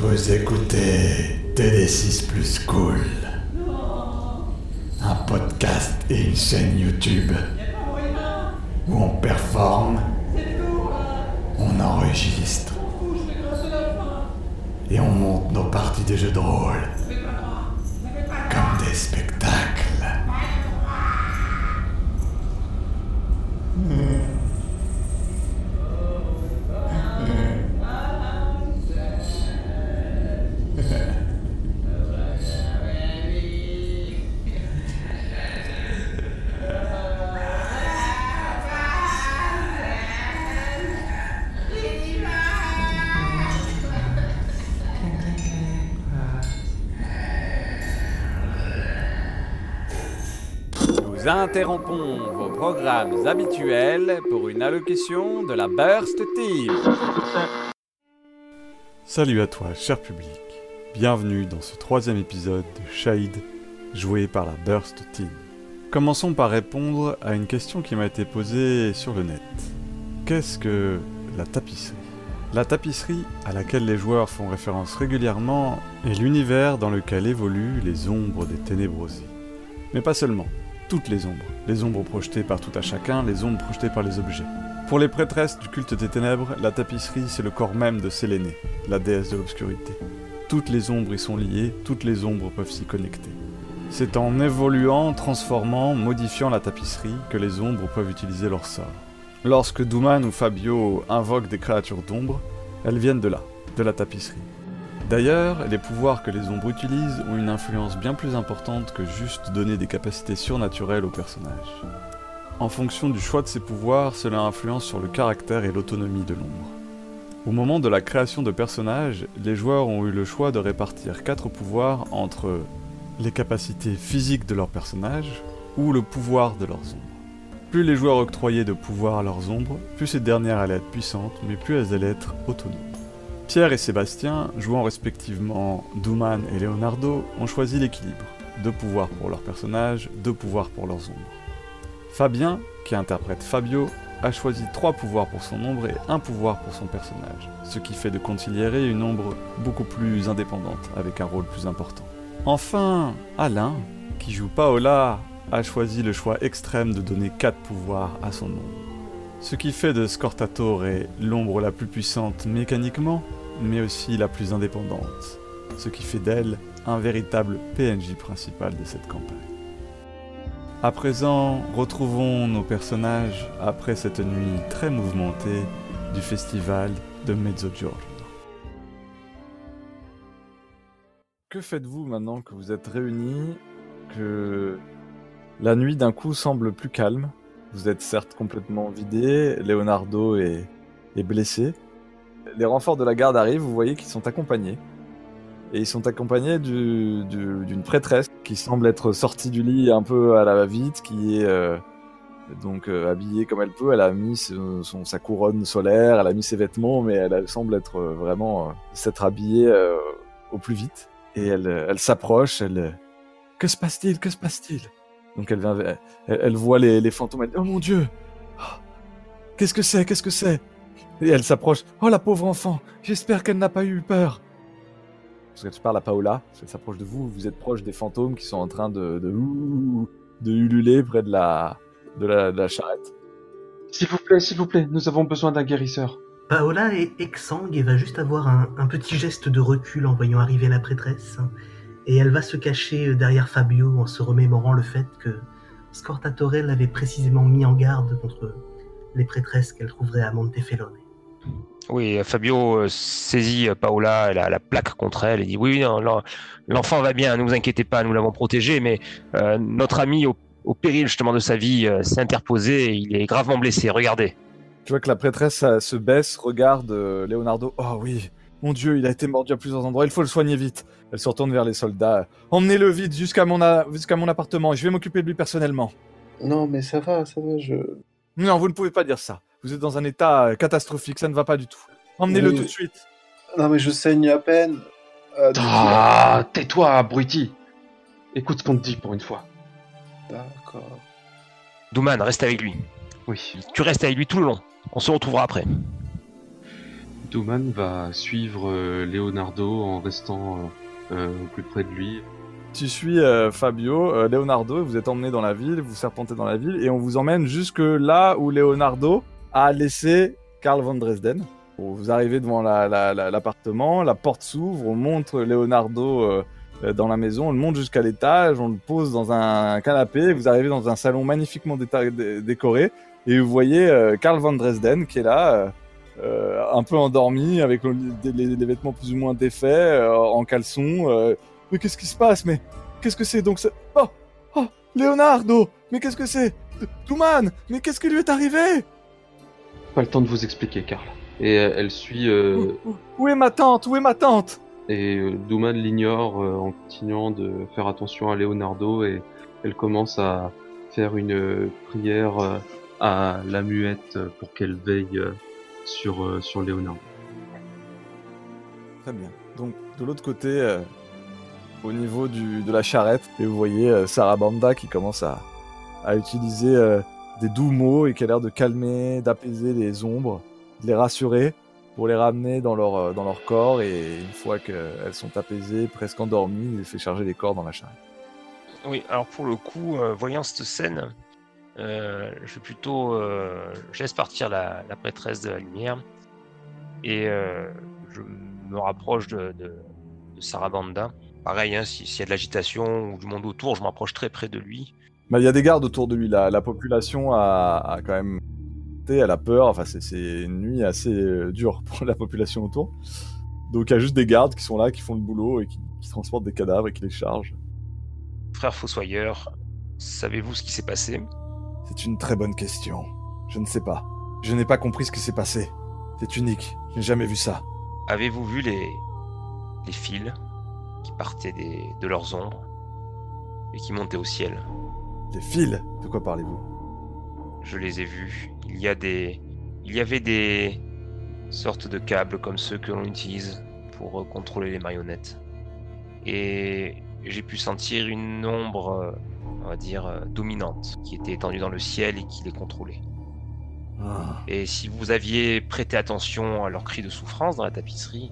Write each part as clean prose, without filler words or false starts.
Vous écoutez TD6 Plus Cool, un podcast et une chaîne YouTube où on performe, on enregistre et on monte nos parties de jeux de rôle comme des spectacles. Nous interrompons vos programmes habituels pour une allocution de la Burst Team. Salut à toi, cher public. Bienvenue dans ce 3e épisode de Shade, joué par la Burst Team. Commençons par répondre à une question qui m'a été posée sur le net. Qu'est-ce que la tapisserie ? La tapisserie, à laquelle les joueurs font référence régulièrement, est l'univers dans lequel évoluent les ombres des ténébrosés. Mais pas seulement. Toutes les ombres projetées par tout à chacun, les ombres projetées par les objets. Pour les prêtresses du culte des ténèbres, la tapisserie c'est le corps même de Sélénée, la déesse de l'obscurité. Toutes les ombres y sont liées, toutes les ombres peuvent s'y connecter. C'est en évoluant, transformant, modifiant la tapisserie que les ombres peuvent utiliser leur sort. Lorsque Douman ou Fabio invoquent des créatures d'ombre, elles viennent de là, de la tapisserie. D'ailleurs, les pouvoirs que les ombres utilisent ont une influence bien plus importante que juste donner des capacités surnaturelles aux personnages. En fonction du choix de ces pouvoirs, cela influence sur le caractère et l'autonomie de l'ombre. Au moment de la création de personnages, les joueurs ont eu le choix de répartir 4 pouvoirs entre les capacités physiques de leurs personnages ou le pouvoir de leurs ombres. Plus les joueurs octroyaient de pouvoir à leurs ombres, plus ces dernières allaient être puissantes, mais plus elles allaient être autonomes. Pierre et Sébastien, jouant respectivement Douman et Leonardo, ont choisi l'équilibre. 2 pouvoirs pour leurs personnages, 2 pouvoirs pour leurs ombres. Fabien, qui interprète Fabio, a choisi 3 pouvoirs pour son ombre et 1 pouvoir pour son personnage, ce qui fait de Consigliere une ombre beaucoup plus indépendante, avec un rôle plus important. Enfin, Alain, qui joue Paola, a choisi le choix extrême de donner 4 pouvoirs à son ombre. Ce qui fait de Scortatore l'ombre la plus puissante mécaniquement, mais aussi la plus indépendante. Ce qui fait d'elle un véritable PNJ principal de cette campagne. À présent, retrouvons nos personnages après cette nuit très mouvementée du festival de Mezzogiorno. Que faites-vous maintenant que vous êtes réunis, que la nuit d'un coup semble plus calme ? Vous êtes certes complètement vidé, Leonardo est blessé. Les renforts de la garde arrivent, vous voyez qu'ils sont accompagnés. Et ils sont accompagnés d'une prêtresse qui semble être sortie du lit un peu à la va-vite, qui est habillée comme elle peut. Elle a mis sa couronne solaire, elle a mis ses vêtements, mais elle semble être vraiment s'être habillée au plus vite. Et elle s'approche, Que se passe-t-il ? Que se passe-t-il ? Donc elle voit les fantômes, elle dit « Oh mon Dieu ! Qu'est-ce que c'est ? Qu'est-ce que c'est ?» Et elle s'approche « Oh la pauvre enfant ! J'espère qu'elle n'a pas eu peur !» Parce qu'elle se parle à Paola, parce qu'elle s'approche de vous, vous êtes proche des fantômes qui sont en train de ululer près de la charrette. S'il vous plaît, nous avons besoin d'un guérisseur. Paola est exsangue et va juste avoir un petit geste de recul en voyant arriver la prêtresse. Et elle va se cacher derrière Fabio en se remémorant le fait que Scortatore l'avait précisément mis en garde contre les prêtresses qu'elle trouverait à Montefelone. Oui, Fabio saisit Paola, elle a la plaque contre elle et dit « Oui, non, l'enfant va bien, ne vous inquiétez pas, nous l'avons protégé, mais notre ami, au péril justement de sa vie, s'est interposé et il est gravement blessé, regardez. » Tu vois que la prêtresse se baisse, regarde Leonardo. « Oh oui, mon Dieu, il a été mordu à plusieurs endroits, il faut le soigner vite. » Elle se retourne vers les soldats. « Emmenez-le vite jusqu'à mon appartement, je vais m'occuper de lui personnellement. » Non, mais ça va, je... Non, vous ne pouvez pas dire ça. Vous êtes dans un état catastrophique, ça ne va pas du tout. Emmenez-le tout de suite. Non, mais je saigne à peine. Tais-toi, abruti. Écoute ce qu'on te dit pour une fois. D'accord. Douman, reste avec lui. Oui. Tu restes avec lui tout le long. On se retrouvera après. Douman va suivre Leonardo en restant au plus près de lui. Tu suis Fabio, Leonardo, vous êtes emmené dans la ville, vous serpentez dans la ville, et on vous emmène jusque là où Leonardo a laissé Karl von Dresden. Vous arrivez devant l'appartement, la porte s'ouvre, on montre Leonardo dans la maison, on le monte jusqu'à l'étage, on le pose dans un canapé, vous arrivez dans un salon magnifiquement décoré, et vous voyez Karl von Dresden qui est là, un peu endormi, avec les vêtements plus ou moins défaits, en caleçon. Mais qu'est-ce qui se passe? Mais qu'est-ce que c'est donc ça? Oh, Leonardo! Mais qu'est-ce que c'est? Douman! Mais qu'est-ce qui lui est arrivé? Pas le temps de vous expliquer, Karl. Et elle suit... Où est ma tante? Où est ma tante? Et Douman l'ignore en continuant de faire attention à Leonardo, et elle commence à faire une prière à la muette pour qu'elle veille sur Leonardo. Très bien. Donc, de l'autre côté... au niveau de la charrette, et vous voyez Sarabanda qui commence à utiliser des doux mots et qui a l'air de calmer, d'apaiser les ombres, de les rassurer pour les ramener dans leur corps, et une fois qu'elles sont apaisées, presque endormies, il fait charger les corps dans la charrette. Oui, alors pour le coup, voyant cette scène, je vais plutôt... je laisse partir la prêtresse de la lumière, et je me rapproche de Sarabanda. Pareil, hein, s'il y a de l'agitation ou du monde autour, je m'approche très près de lui. Il y a des gardes autour de lui, la population a quand même... Elle a peur, enfin c'est une nuit assez dure pour la population autour. Donc il y a juste des gardes qui sont là, qui font le boulot et qui transportent des cadavres et qui les chargent. Frère Fossoyeur, savez-vous ce qui s'est passé? C'est une très bonne question. Je ne sais pas. Je n'ai pas compris ce qui s'est passé. C'est unique, je n'ai jamais vu ça. Avez-vous vu les fils qui partaient de leurs ombres et qui montaient au ciel? Des fils? De quoi parlez-vous? Je les ai vus. Il y avait des sortes de câbles comme ceux que l'on utilise pour contrôler les marionnettes. Et j'ai pu sentir une ombre, on va dire, dominante, qui était étendue dans le ciel et qui les contrôlait. Ah. Et si vous aviez prêté attention à leurs cris de souffrance dans la tapisserie,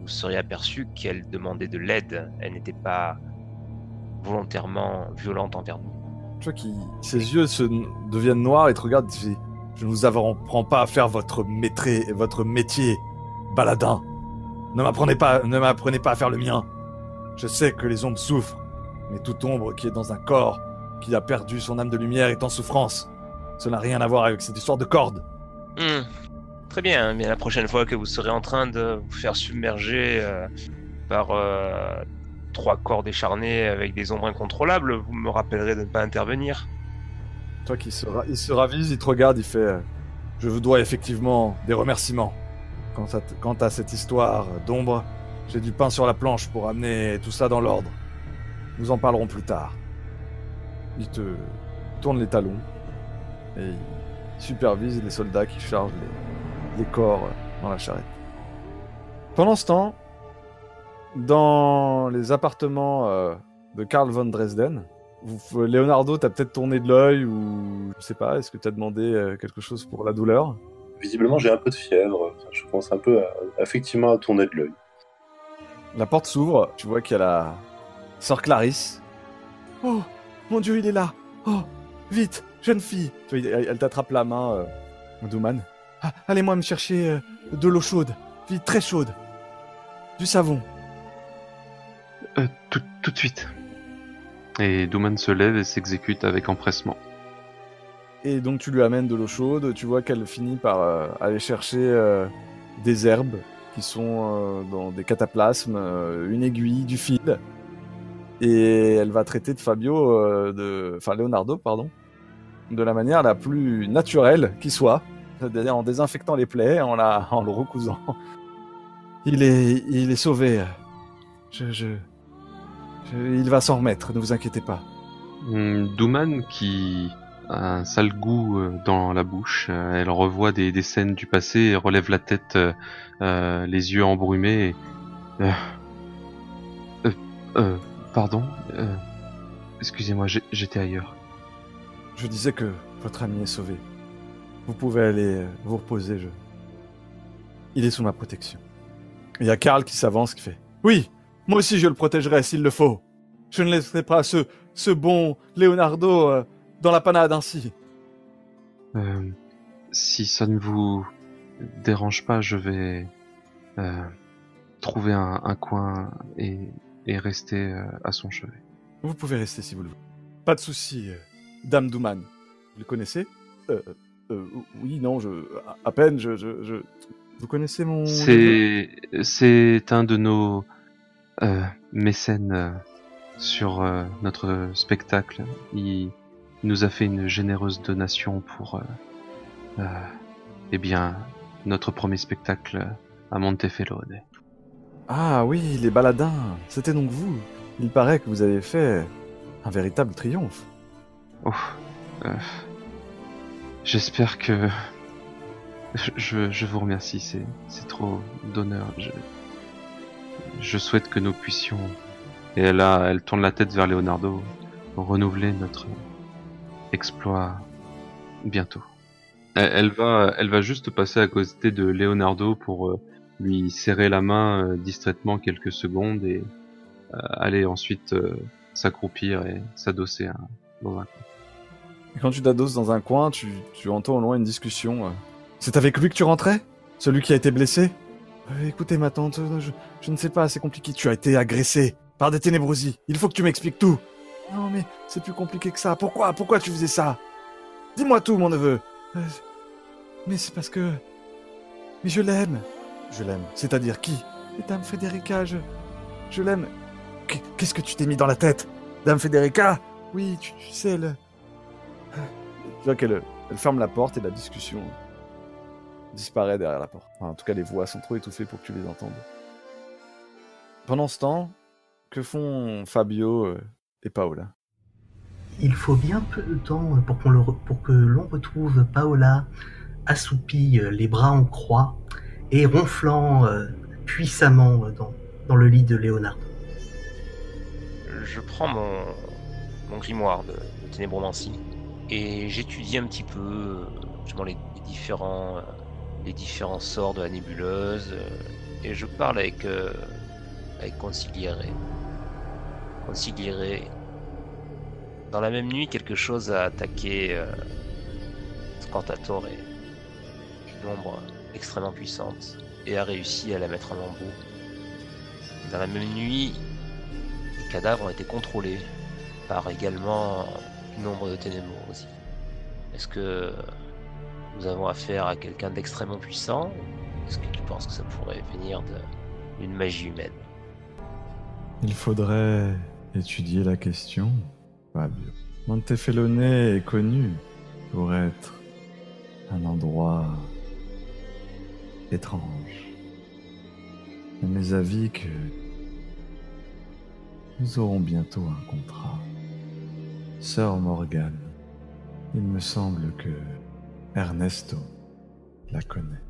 vous seriez aperçu qu'elle demandait de l'aide. Elle n'était pas volontairement violente envers nous. Tu vois ses yeux deviennent noirs et te regardent et te dit « Je ne vous apprends pas à faire votre métier, baladin. Ne m'apprenez pas à faire le mien. Je sais que les ombres souffrent, mais toute ombre qui est dans un corps, qui a perdu son âme de lumière est en souffrance. Cela n'a rien à voir avec cette histoire de corde. » Très bien, mais la prochaine fois que vous serez en train de vous faire submerger par 3 corps décharnés avec des ombres incontrôlables, vous me rappellerez de ne pas intervenir. Toi qui il se ravise, il te regarde, il fait je vous dois effectivement des remerciements. Quant à cette histoire d'ombre, j'ai du pain sur la planche pour amener tout ça dans l'ordre. Nous en parlerons plus tard. Il te tourne les talons et il supervise les soldats qui chargent les corps dans la charrette. Pendant ce temps, dans les appartements de Karl von Dresden, Leonardo, t'as peut-être tourné de l'œil ou je sais pas, est-ce que t'as demandé quelque chose pour la douleur? Visiblement, j'ai un peu de fièvre. Enfin, je commence un peu effectivement à tourner de l'œil. La porte s'ouvre, tu vois qu'il y a la sœur Clarisse. Oh, mon Dieu, il est là. Oh, vite, jeune fille. Tu vois, elle t'attrape la main, Douman. Ah, allez-moi me chercher de l'eau chaude, vite, très chaude. Du savon. Tout de suite. Et Douman se lève et s'exécute avec empressement. Et donc tu lui amènes de l'eau chaude, tu vois qu'elle finit par aller chercher des herbes qui sont dans des cataplasmes, une aiguille, du fil. Et elle va traiter Leonardo, de la manière la plus naturelle qui soit, c'est-à-dire en désinfectant les plaies, en le recousant. Il est sauvé. Il va s'en remettre, ne vous inquiétez pas. Douman, qui a un sale goût dans la bouche, elle revoit des scènes du passé et relève la tête, les yeux embrumés. Pardon, excusez-moi, j'étais ailleurs. Je disais que votre ami est sauvé. Vous pouvez aller vous reposer, il est sous ma protection. Il y a Karl qui s'avance, qui fait « Oui, moi aussi je le protégerai s'il le faut. Je ne laisserai pas ce bon Leonardo dans la panade ainsi. » Si ça ne vous dérange pas, je vais trouver un coin et rester à son chevet. Vous pouvez rester si vous le voulez. Pas de souci, Dame Douman. Vous le connaissez Oui, non, à peine, Vous connaissez mon... C'est un de nos mécènes sur notre spectacle. Il nous a fait une généreuse donation pour notre premier spectacle à Montefelone. Ah oui, les baladins, c'était donc vous. Il paraît que vous avez fait un véritable triomphe. Oh, j'espère que... Je vous remercie, c'est trop d'honneur. Je souhaite que nous puissions... Et elle tourne la tête vers Leonardo, renouveler notre exploit bientôt. Elle va juste passer à côté de Leonardo pour lui serrer la main distraitement quelques secondes et aller ensuite s'accroupir et s'adosser dans un coin. Et quand tu t'adosses dans un coin, tu entends au loin une discussion. C'est avec lui que tu rentrais ? Celui qui a été blessé ? Écoutez ma tante, je ne sais pas, c'est compliqué. Tu as été agressé par des ténébrosis. Il faut que tu m'expliques tout. Non mais c'est plus compliqué que ça. Pourquoi tu faisais ça ? Dis-moi tout, mon neveu. Mais c'est parce que... Mais je l'aime. Je l'aime. C'est-à-dire qui ? Dame Federica, je l'aime. Qu'est-ce que tu t'es mis dans la tête ? Dame Federica ? Oui, tu sais, elle... Tu vois qu'elle ferme la porte et la discussion disparaît derrière la porte. Enfin, en tout cas, les voix sont trop étouffées pour que tu les entendes. Pendant ce temps, que font Fabio et Paola ? Il faut bien peu de temps pour que l'on retrouve Paola assoupie, les bras en croix et ronflant puissamment dans le lit de Léonard. Je prends mon grimoire de ténébromancie et j'étudie un petit peu justement les différents sorts de la nébuleuse et je parle avec Consigliere. Dans la même nuit, quelque chose a attaqué Scortatore, une ombre extrêmement puissante, et a réussi à la mettre en lambeaux. Dans la même nuit, les cadavres ont été contrôlés par également une ombre de ténèbres aussi. Est-ce que nous avons affaire à quelqu'un d'extrêmement puissant, ou est-ce que tu penses que ça pourrait venir d'une magie humaine ? Il faudrait étudier la question, Fabio. Montefelone est connu pour être un endroit étrange. Il m'est avis que nous aurons bientôt un contrat. Sœur Morgane, il me semble que Ernesto la connaît.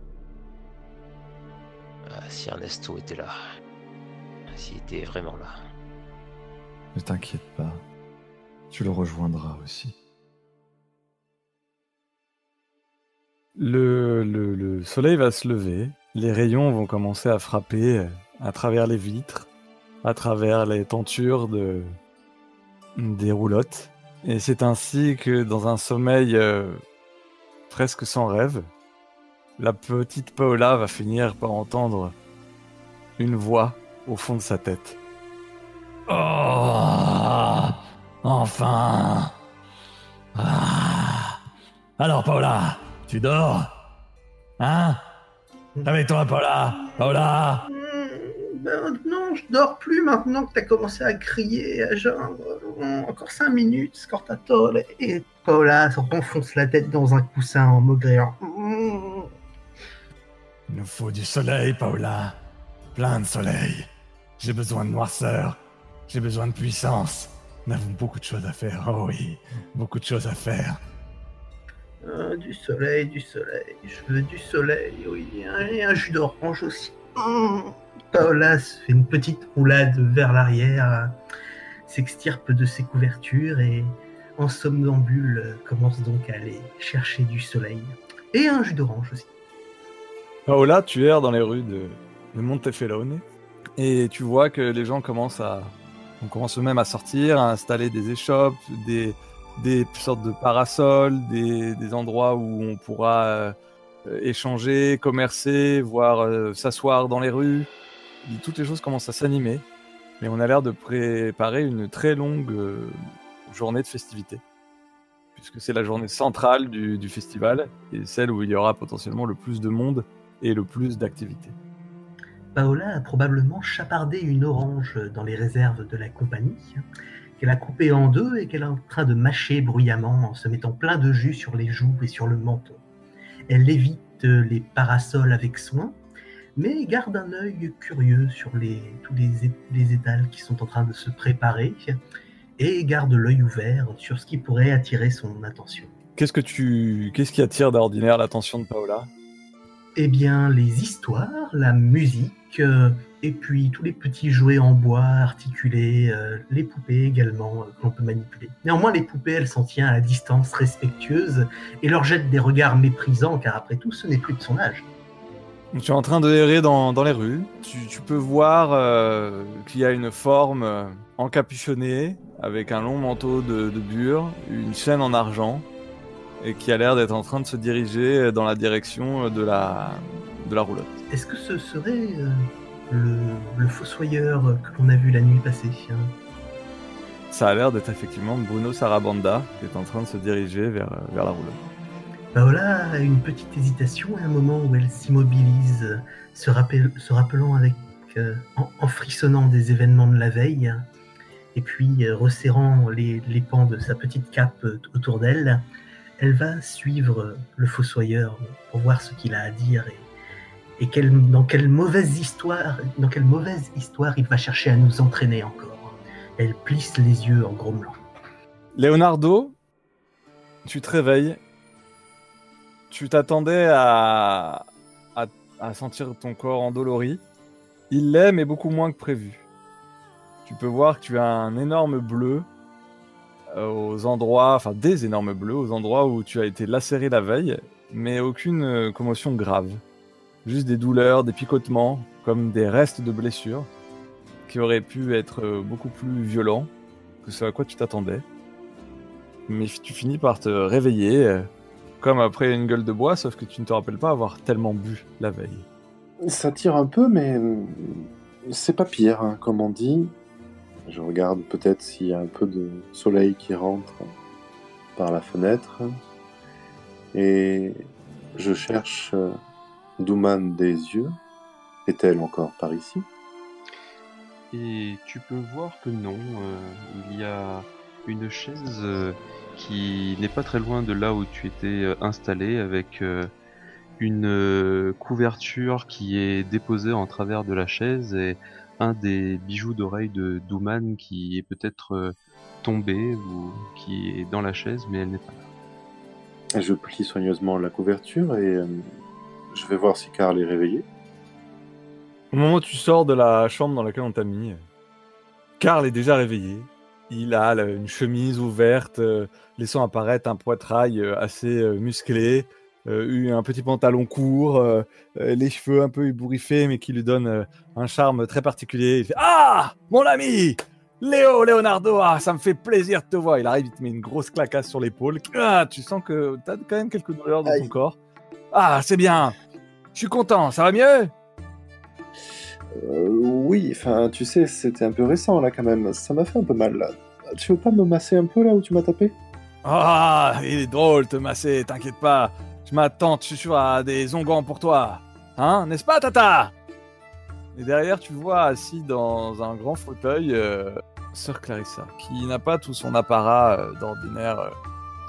Si Ernesto était là, s'il était vraiment là. Ne t'inquiète pas, tu le rejoindras aussi. Le soleil va se lever, les rayons vont commencer à frapper à travers les vitres, à travers les tentures des roulottes. Et c'est ainsi que dans un sommeil presque sans rêve, la petite Paola va finir par entendre une voix au fond de sa tête. Oh, enfin. Alors, Paola, tu dors ? Hein ? Réveille-toi, Paola. Non, je dors plus maintenant que t'as commencé à crier et à geindre. Encore 5 minutes, Scortatore. Et Paola renfonce la tête dans un coussin en maugréant. Il nous faut du soleil, Paola. Plein de soleil. J'ai besoin de noirceur. J'ai besoin de puissance. Nous avons beaucoup de choses à faire. Oh oui, beaucoup de choses à faire. Du soleil. Je veux du soleil, oui. Et un jus d'orange aussi. Paola se fait une petite roulade vers l'arrière, s'extirpe de ses couvertures et, en somnambule, commence donc à aller chercher du soleil. Et un jus d'orange aussi. Paola, tu erres dans les rues de Montefelone et tu vois que les gens on commence eux-mêmes à sortir, à installer des échoppes, des sortes de parasols, des endroits où on pourra échanger, commercer, voire s'asseoir dans les rues. Et toutes les choses commencent à s'animer, mais on a l'air de préparer une très longue journée de festivités, puisque c'est la journée centrale du festival et celle où il y aura potentiellement le plus de monde et le plus d'activités. Paola a probablement chapardé une orange dans les réserves de la compagnie, qu'elle a coupée en deux et qu'elle est en train de mâcher bruyamment en se mettant plein de jus sur les joues et sur le menton. Elle évite les parasols avec soin, mais garde un œil curieux sur tous les étals qui sont en train de se préparer et garde l'œil ouvert sur ce qui pourrait attirer son attention. Qu'est-ce qui attire d'ordinaire l'attention de Paola ? Eh bien, les histoires, la musique, et puis tous les petits jouets en bois articulés, les poupées également, que l'on peut manipuler. Néanmoins, les poupées, elle s'en tient à distance respectueuse et leur jette des regards méprisants, car après tout, ce n'est plus de son âge. Tu es en train de errer dans les rues. Tu peux voir qu'il y a une forme encapuchonnée, avec un long manteau de bure, une chaîne en argent, et qui a l'air d'être en train de se diriger dans la direction de la roulotte. Est-ce que ce serait le fossoyeur que l'on a vu la nuit passée ? Ça a l'air d'être effectivement Bruno Sarabanda qui est en train de se diriger vers la roulotte. Paola a une petite hésitation et un moment où elle s'immobilise, se rappelant en frissonnant des événements de la veille, et puis resserrant les pans de sa petite cape autour d'elle. Elle va suivre le fossoyeur pour voir ce qu'il a à dire et dans quelle mauvaise histoire il va chercher à nous entraîner encore. Elle plisse les yeux en grommelant. Leonardo, tu te réveilles. Tu t'attendais à sentir ton corps endolori. Il l'est, mais beaucoup moins que prévu. Tu peux voir que tu as un énorme bleu des énormes bleus aux endroits où tu as été lacéré la veille, mais aucune commotion grave. Juste des douleurs, des picotements, comme des restes de blessures, qui auraient pu être beaucoup plus violents que ce à quoi tu t'attendais. Mais tu finis par te réveiller, comme après une gueule de bois, sauf que tu ne te rappelles pas avoir tellement bu la veille. Ça tire un peu, mais c'est pas pire, hein, comme on dit. Je regarde peut-être s'il y a un peu de soleil qui rentre par la fenêtre. Et je cherche Douman des yeux. Est-elle encore par ici ? Et tu peux voir que non. Il y a une chaise qui n'est pas très loin de là où tu étais installé, avec une couverture qui est déposée en travers de la chaise et un des bijoux d'oreille de Douman qui est peut-être tombé ou qui est dans la chaise, mais elle n'est pas là. Je plie soigneusement la couverture et je vais voir si Karl est réveillé. Au moment où tu sors de la chambre dans laquelle on t'a mis, Karl est déjà réveillé. Il a une chemise ouverte, laissant apparaître un poitrail assez musclé, un petit pantalon court, les cheveux un peu ébouriffés, mais qui lui donnent un charme très particulier. Il fait « Ah, mon ami Leonardo, ça me fait plaisir de te voir !» Il arrive, il te met une grosse claquasse sur l'épaule. Ah, tu sens que tu as quand même quelques douleurs dans ton corps. Ah, c'est bien. Je suis content, ça va mieux ? Oui, enfin, tu sais, c'était un peu récent, là, quand même. Ça m'a fait un peu mal, là. Tu veux pas me masser un peu, là, où tu m'as tapé ? Ah, il est drôle, te masser, t'inquiète pas. Je m'attends, je suis sûr, à des onguents pour toi. Hein, n'est-ce pas, Tata ? Et derrière, tu vois, assis dans un grand fauteuil, Sœur Clarissa, qui n'a pas tout son apparat d'ordinaire,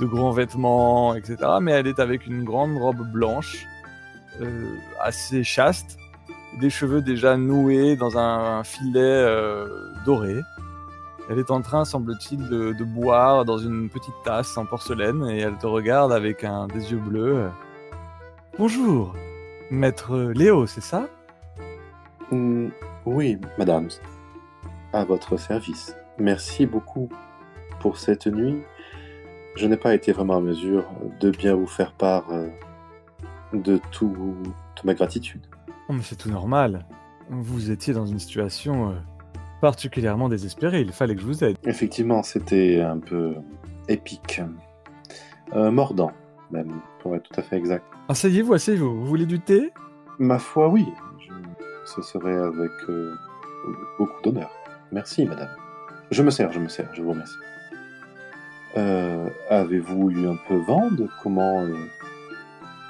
de grands vêtements, etc. Mais elle est avec une grande robe blanche, assez chaste, des cheveux déjà noués dans un filet doré. Elle est en train, semble-t-il, de boire dans une petite tasse en porcelaine et elle te regarde avec des yeux bleus. Bonjour, maître Léo, c'est ça ? Oui, madame. À votre service. Merci beaucoup pour cette nuit. Je n'ai pas été vraiment en mesure de bien vous faire part de toute ma gratitude. Oh, mais c'est tout normal. Vous étiez dans une situation particulièrement désespérée. Il fallait que je vous aide. Effectivement, c'était un peu épique. Mordant, même, pour être tout à fait exact. Asseyez-vous, asseyez-vous. Vous voulez du thé? Ma foi, oui. Ce serait avec beaucoup d'honneur. Merci, madame. Je me sers, je vous remercie. Avez-vous eu un peu vent de comment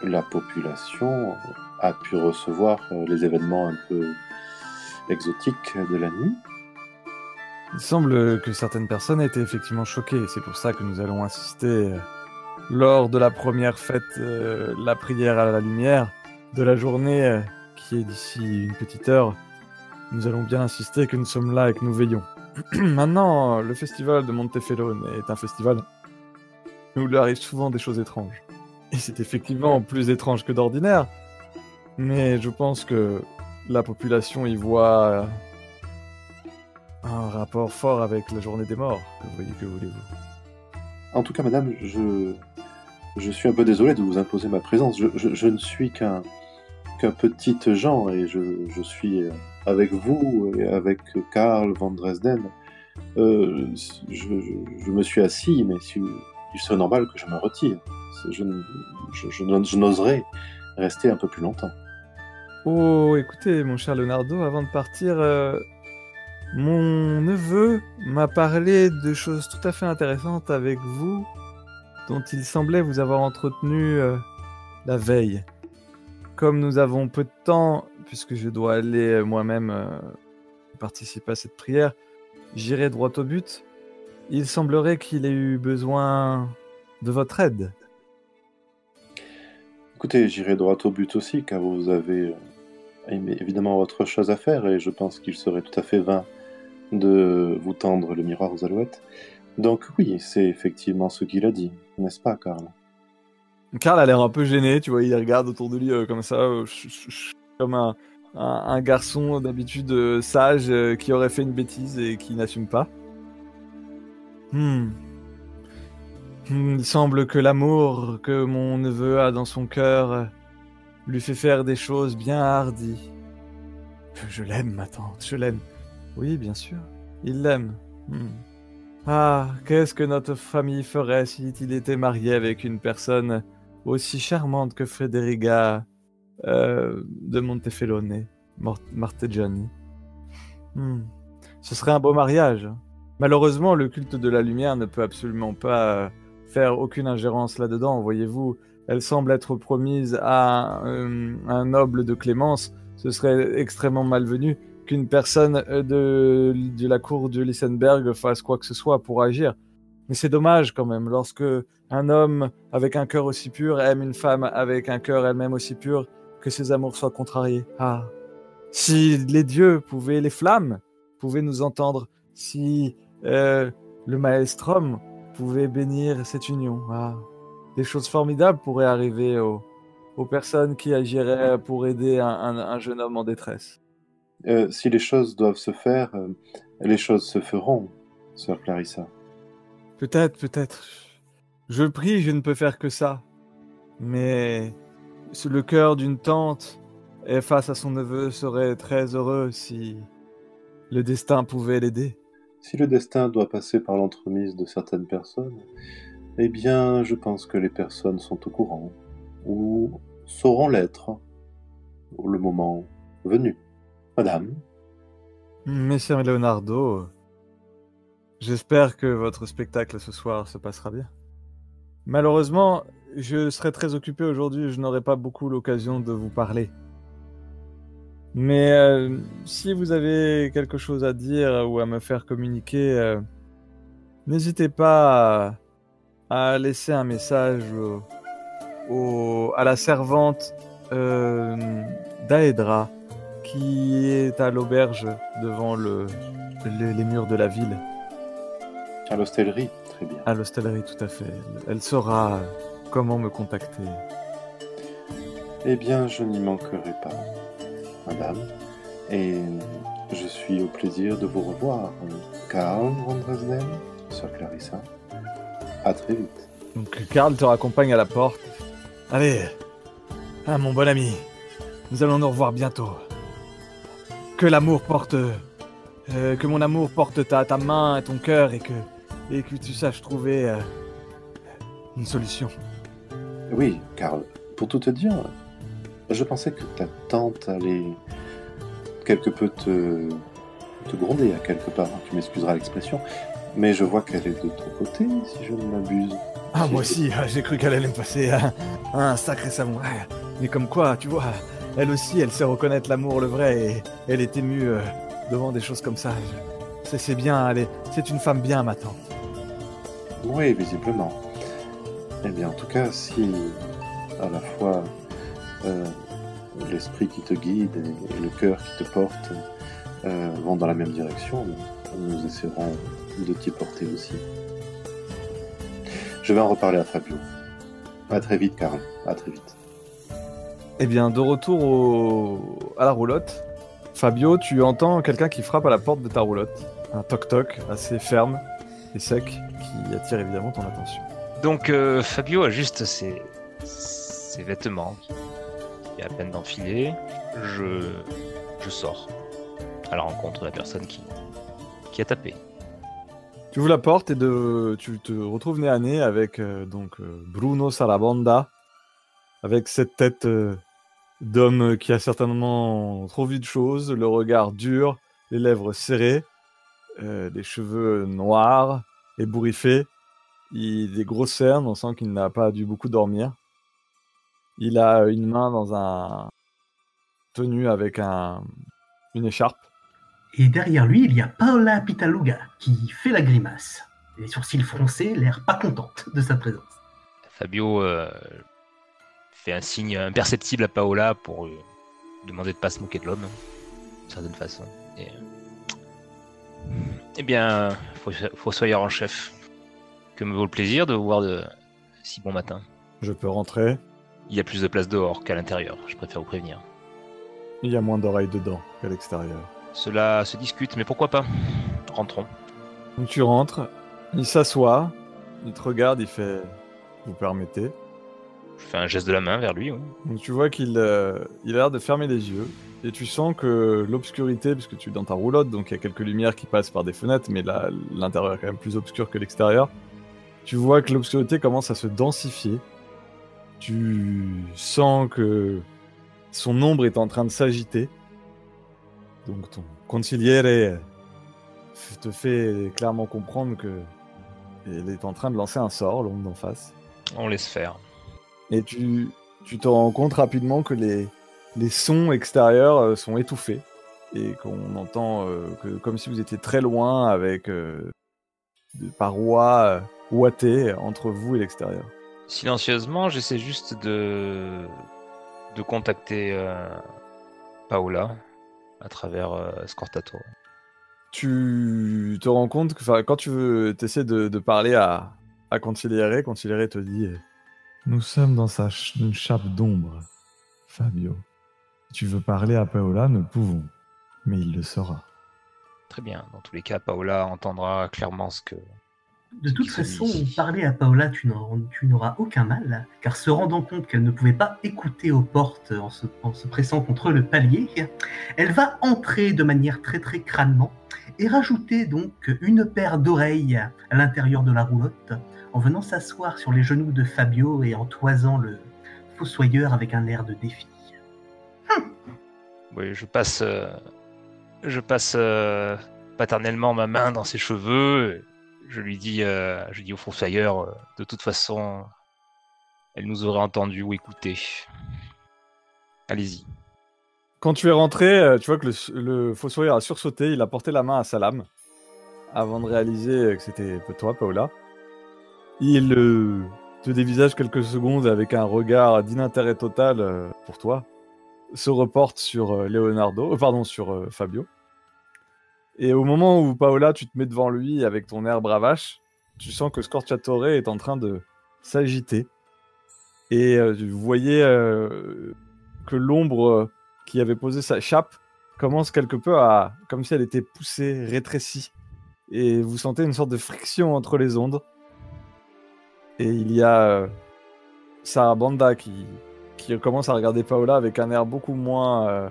la population a pu recevoir les événements un peu exotiques de la nuit? Il semble que certaines personnes aient été effectivement choquées. C'est pour ça que nous allons insister lors de la première fête, la prière à la lumière de la journée, qui est d'ici une petite heure. Nous allons bien insister que nous sommes là et que nous veillons. Maintenant, le festival de Montefelone est un festival où il arrive souvent des choses étranges. Et c'est effectivement plus étrange que d'ordinaire. Mais je pense que la population y voit un rapport fort avec la journée des morts. Que voulez-vous? En tout cas, madame, je suis un peu désolé de vous imposer ma présence. Je ne suis qu'un petit Jean et je suis avec vous et avec Karl van Dresden. Je me suis assis, mais il serait normal que je me retire. Je n'oserais rester un peu plus longtemps. Oh, écoutez, mon cher Leonardo, avant de partir, mon neveu m'a parlé de choses tout à fait intéressantes avec vous, dont il semblait vous avoir entretenu la veille. Comme nous avons peu de temps, puisque je dois aller moi-même participer à cette prière, j'irai droit au but. Il semblerait qu'il ait eu besoin de votre aide. Écoutez, j'irai droit au but aussi, car vous avez évidemment autre chose à faire, et je pense qu'il serait tout à fait vain de vous tendre le miroir aux alouettes. Donc oui, c'est effectivement ce qu'il a dit, n'est-ce pas, Karl? Karl a l'air un peu gêné, tu vois, il regarde autour de lui comme ça, comme un garçon d'habitude sage qui aurait fait une bêtise et qui n'assume pas. Il semble que l'amour que mon neveu a dans son cœur lui fait faire des choses bien hardies. Je l'aime, ma tante, je l'aime. Oui, bien sûr, il l'aime. Ah, qu'est-ce que notre famille ferait s'il était marié avec une personne aussi charmante que Federica de Montefelone, Marteggiani. Ce serait un beau mariage. Malheureusement, le culte de la lumière ne peut absolument pas faire aucune ingérence là-dedans, voyez-vous. Elle semble être promise à un noble de Clémence. Ce serait extrêmement malvenu qu'une personne de la cour de Lissenberg fasse quoi que ce soit pour agir. Mais c'est dommage quand même, lorsque un homme avec un cœur aussi pur aime une femme avec un cœur elle-même aussi pur, que ses amours soient contrariés. Ah, si les dieux pouvaient, les flammes pouvaient nous entendre, si le maelstrom pouvait bénir cette union. Ah, des choses formidables pourraient arriver aux personnes qui agiraient pour aider un jeune homme en détresse. Si les choses doivent se faire, les choses se feront, sœur Clarissa. Peut-être. Je prie, je ne peux faire que ça. Mais le cœur d'une tante face à son neveu serait très heureux si le destin pouvait l'aider. Si le destin doit passer par l'entremise de certaines personnes, eh bien, je pense que les personnes sont au courant, ou sauront l'être, le moment venu. Madame. Monsieur Leonardo, j'espère que votre spectacle ce soir se passera bien. Malheureusement, je serai très occupé aujourd'hui, je n'aurai pas beaucoup l'occasion de vous parler. Mais si vous avez quelque chose à dire ou à me faire communiquer, n'hésitez pas à laisser un message à la servante d'Aedra, qui est à l'auberge devant les murs de la ville. À l'hostellerie, très bien. À l'hostellerie, tout à fait. Elle saura comment me contacter. Eh bien, je n'y manquerai pas, madame. Et je suis au plaisir de vous revoir, Karl van Dresden, sœur Clarissa. À très vite. Donc Karl te raccompagne à la porte. Allez, Ah, mon bon ami, nous allons nous revoir bientôt. Que l'amour porte... que mon amour porte ta main et ton cœur et que tu saches trouver une solution. Oui, Karl, pour tout te dire, je pensais que ta tante allait quelque peu te gronder à quelque part, tu m'excuseras l'expression, mais je vois qu'elle est de ton côté, si je ne m'abuse. Ah, moi aussi, j'ai cru qu'elle allait me passer un sacré samouraï. Mais comme quoi, tu vois, elle aussi, elle sait reconnaître l'amour, le vrai, et elle est émue devant des choses comme ça. C'est bien, c'est une femme bien, ma tante. Oui, visiblement. Eh bien, en tout cas, si à la fois l'esprit qui te guide et le cœur qui te porte vont dans la même direction, nous essaierons de t'y porter aussi. Je vais en reparler à Fabio. À très vite, Karl. À très vite. Eh bien, de retour à la roulotte, Fabio, tu entends quelqu'un qui frappe à la porte de ta roulotte. Un toc-toc assez ferme et sec qui attire évidemment ton attention. Donc Fabio ajuste ses vêtements, il est à peine d'enfiler. Je sors à la rencontre de la personne qui a tapé. Tu ouvres la porte et tu te retrouves nez à nez avec Bruno Sarabanda, avec cette tête d'homme qui a certainement trop vu de choses, le regard dur, les lèvres serrées, les cheveux noirs, ébouriffés, des grosses cernes, on sent qu'il n'a pas dû beaucoup dormir. Il a une main dans un tenue avec une écharpe. Et derrière lui, il y a Paola Pitaluga qui fait la grimace. Les sourcils froncés, l'air pas contente de sa présence. Fabio fait un signe imperceptible à Paola pour lui demander de pas se moquer de l'homme, d'une certaine façon. Eh bien, Fossoyeur en chef, que me vaut le plaisir de vous voir de si bon matin. Je peux rentrer. Il y a plus de place dehors qu'à l'intérieur, je préfère vous prévenir. Il y a moins d'oreilles dedans qu'à l'extérieur. Cela se discute, mais pourquoi pas? Rentrons. Donc tu rentres, il s'assoit, il te regarde, il fait « Vous permettez ?» Je fais un geste de la main vers lui, oui. Donc tu vois qu'il a l'air de fermer les yeux, et tu sens que l'obscurité, puisque tu es dans ta roulotte, donc il y a quelques lumières qui passent par des fenêtres, mais l'intérieur est quand même plus obscur que l'extérieur. Tu vois que l'obscurité commence à se densifier. Tu sens que son ombre est en train de s'agiter. Donc ton consigliere te fait clairement comprendre que elle est en train de lancer un sort, l'ombre d'en face. On laisse faire. Et tu te rends compte rapidement que les sons extérieurs sont étouffés et qu'on entend comme si vous étiez très loin avec des parois ouatées entre vous et l'extérieur. Silencieusement, j'essaie juste de contacter Paola à travers Scortato. Tu te rends compte que quand tu essaies de parler à Consigliere te dit nous sommes dans une chape d'ombre, Fabio. Si tu veux parler à Paola, nous pouvons, mais il le saura. Très bien. Dans tous les cas, Paola entendra clairement ce que... De toute façon, parler à Paola, tu n'auras aucun mal, car se rendant compte qu'elle ne pouvait pas écouter aux portes en se pressant contre le palier, elle va entrer de manière très très crânement et rajouter donc une paire d'oreilles à l'intérieur de la roulotte en venant s'asseoir sur les genoux de Fabio et en toisant le fossoyeur avec un air de défi. Oui, je passe paternellement ma main dans ses cheveux. Je lui dis au fossoyeur, de toute façon, elle nous aurait entendu ou écouté. Allez-y. Quand tu es rentré, tu vois que le fossoyeur a sursauté, il a porté la main à sa lame, avant de réaliser que c'était toi, Paola. Il te dévisage quelques secondes avec un regard d'inintérêt total pour toi, se reporte sur sur Fabio. Et au moment où Paola, tu te mets devant lui avec ton air bravache, tu sens que Scortatore est en train de s'agiter. Et vous voyez que l'ombre qui avait posé sa chape commence quelque peu comme si elle était poussée, rétrécie. Et vous sentez une sorte de friction entre les ondes. Et il y a Sarabanda qui qui commence à regarder Paola avec un air beaucoup moins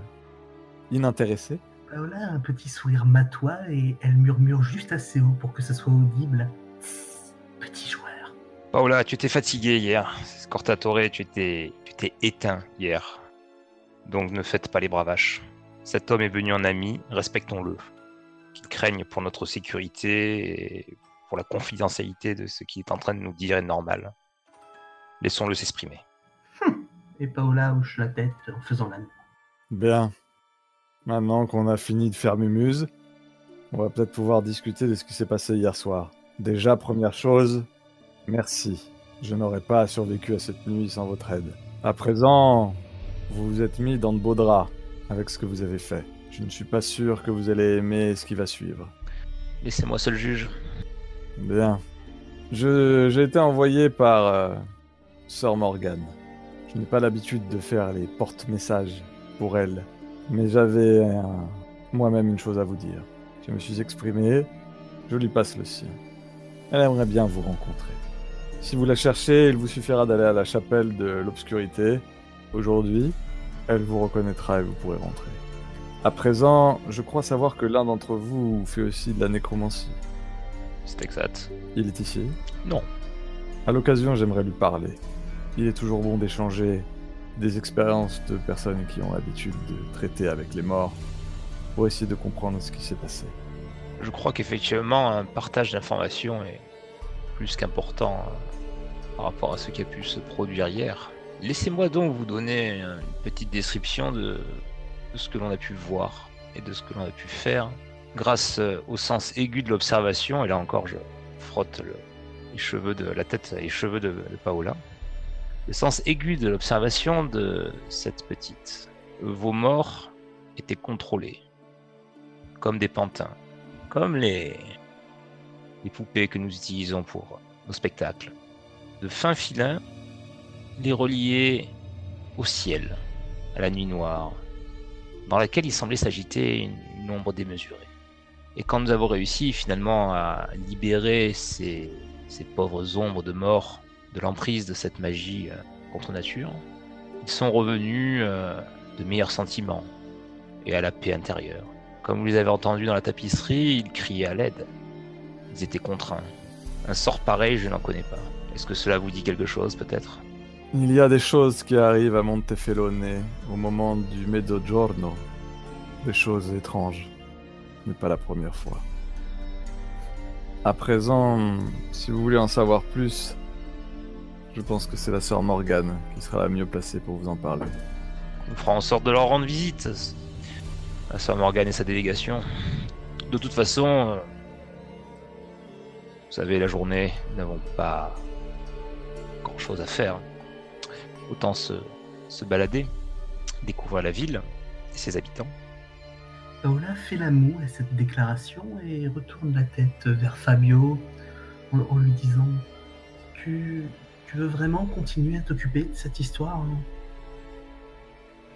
inintéressé. Paola a un petit sourire matois et elle murmure juste assez haut pour que ça soit audible. Petit joueur. Paola, tu t'es fatigué hier. Scortatore, tu t'es éteint hier. Donc ne faites pas les bravaches. Cet homme est venu en ami, respectons-le. Qu'il craigne pour notre sécurité et pour la confidentialité de ce qu'il est en train de nous dire est normal. Laissons-le s'exprimer. Et Paola hoche la tête en faisant la moue. Bien. Maintenant qu'on a fini de faire mumuse, on va peut-être pouvoir discuter de ce qui s'est passé hier soir. Déjà, première chose, merci. Je n'aurais pas survécu à cette nuit sans votre aide. À présent, vous vous êtes mis dans de beaux draps avec ce que vous avez fait. Je ne suis pas sûr que vous allez aimer ce qui va suivre. Laissez-moi seul juge. Bien. J'ai été envoyé par Sœur Morgane. Je n'ai pas l'habitude de faire les porte-messages pour elle, mais j'avais moi-même une chose à vous dire. Je me suis exprimé, je lui passe le sien. Elle aimerait bien vous rencontrer. Si vous la cherchez, il vous suffira d'aller à la chapelle de l'obscurité. Aujourd'hui, elle vous reconnaîtra et vous pourrez rentrer. À présent, je crois savoir que l'un d'entre vous fait aussi de la nécromancie. C'est exact. Il est ici ? Non. À l'occasion, j'aimerais lui parler. Il est toujours bon d'échanger des expériences de personnes qui ont l'habitude de traiter avec les morts pour essayer de comprendre ce qui s'est passé. Je crois qu'effectivement, un partage d'informations est plus qu'important par rapport à ce qui a pu se produire hier. Laissez-moi donc vous donner une petite description de ce que l'on a pu voir et de ce que l'on a pu faire grâce au sens aigu de l'observation. Et là encore, je frotte les cheveux de la tête et les cheveux de Paola. Le sens aigu de l'observation de cette petite. Vos morts étaient contrôlés, comme des pantins, comme les poupées que nous utilisons pour nos spectacles. De fins filins, les reliaient au ciel, à la nuit noire, dans laquelle il semblait s'agiter une ombre démesurée. Et quand nous avons réussi finalement à libérer ces pauvres ombres de mort de l'emprise de cette magie contre nature, ils sont revenus de meilleurs sentiments et à la paix intérieure. Comme vous les avez entendus dans la tapisserie, ils criaient à l'aide. Ils étaient contraints. Un sort pareil, je n'en connais pas. Est-ce que cela vous dit quelque chose, peut-être ? Il y a des choses qui arrivent à Montefelone au moment du Mezzogiorno. Des choses étranges. Ce n'est pas la première fois. À présent, si vous voulez en savoir plus, je pense que c'est la sœur Morgane qui sera la mieux placée pour vous en parler. On fera en sorte de leur rendre visite. La sœur Morgane et sa délégation. De toute façon, vous savez, la journée, nous n'avons pas grand-chose à faire. Autant se balader, découvrir la ville et ses habitants. Paola fait la moue à cette déclaration et retourne la tête vers Fabio en lui disant « Tu veux vraiment continuer à t'occuper de cette histoire, hein ?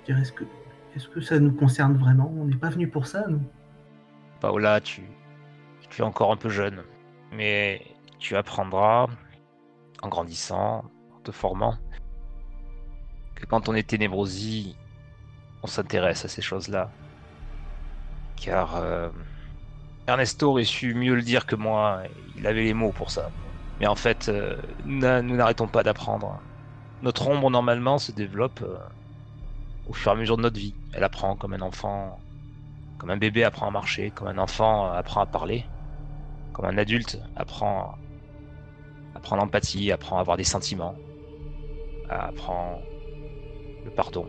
Est-ce que ça nous concerne vraiment ? On n'est pas venu pour ça, nous ? » Paola, tu es encore un peu jeune, mais tu apprendras, en grandissant, en te formant, que quand on est ténébrosie, on s'intéresse à ces choses-là. Car Ernesto aurait su mieux le dire que moi, il avait les mots pour ça. Mais en fait, nous n'arrêtons pas d'apprendre. Notre ombre, normalement, se développe au fur et à mesure de notre vie. Elle apprend comme un enfant, comme un bébé apprend à marcher, comme un enfant apprend à parler, comme un adulte apprend l'empathie, apprend à avoir des sentiments, apprend le pardon.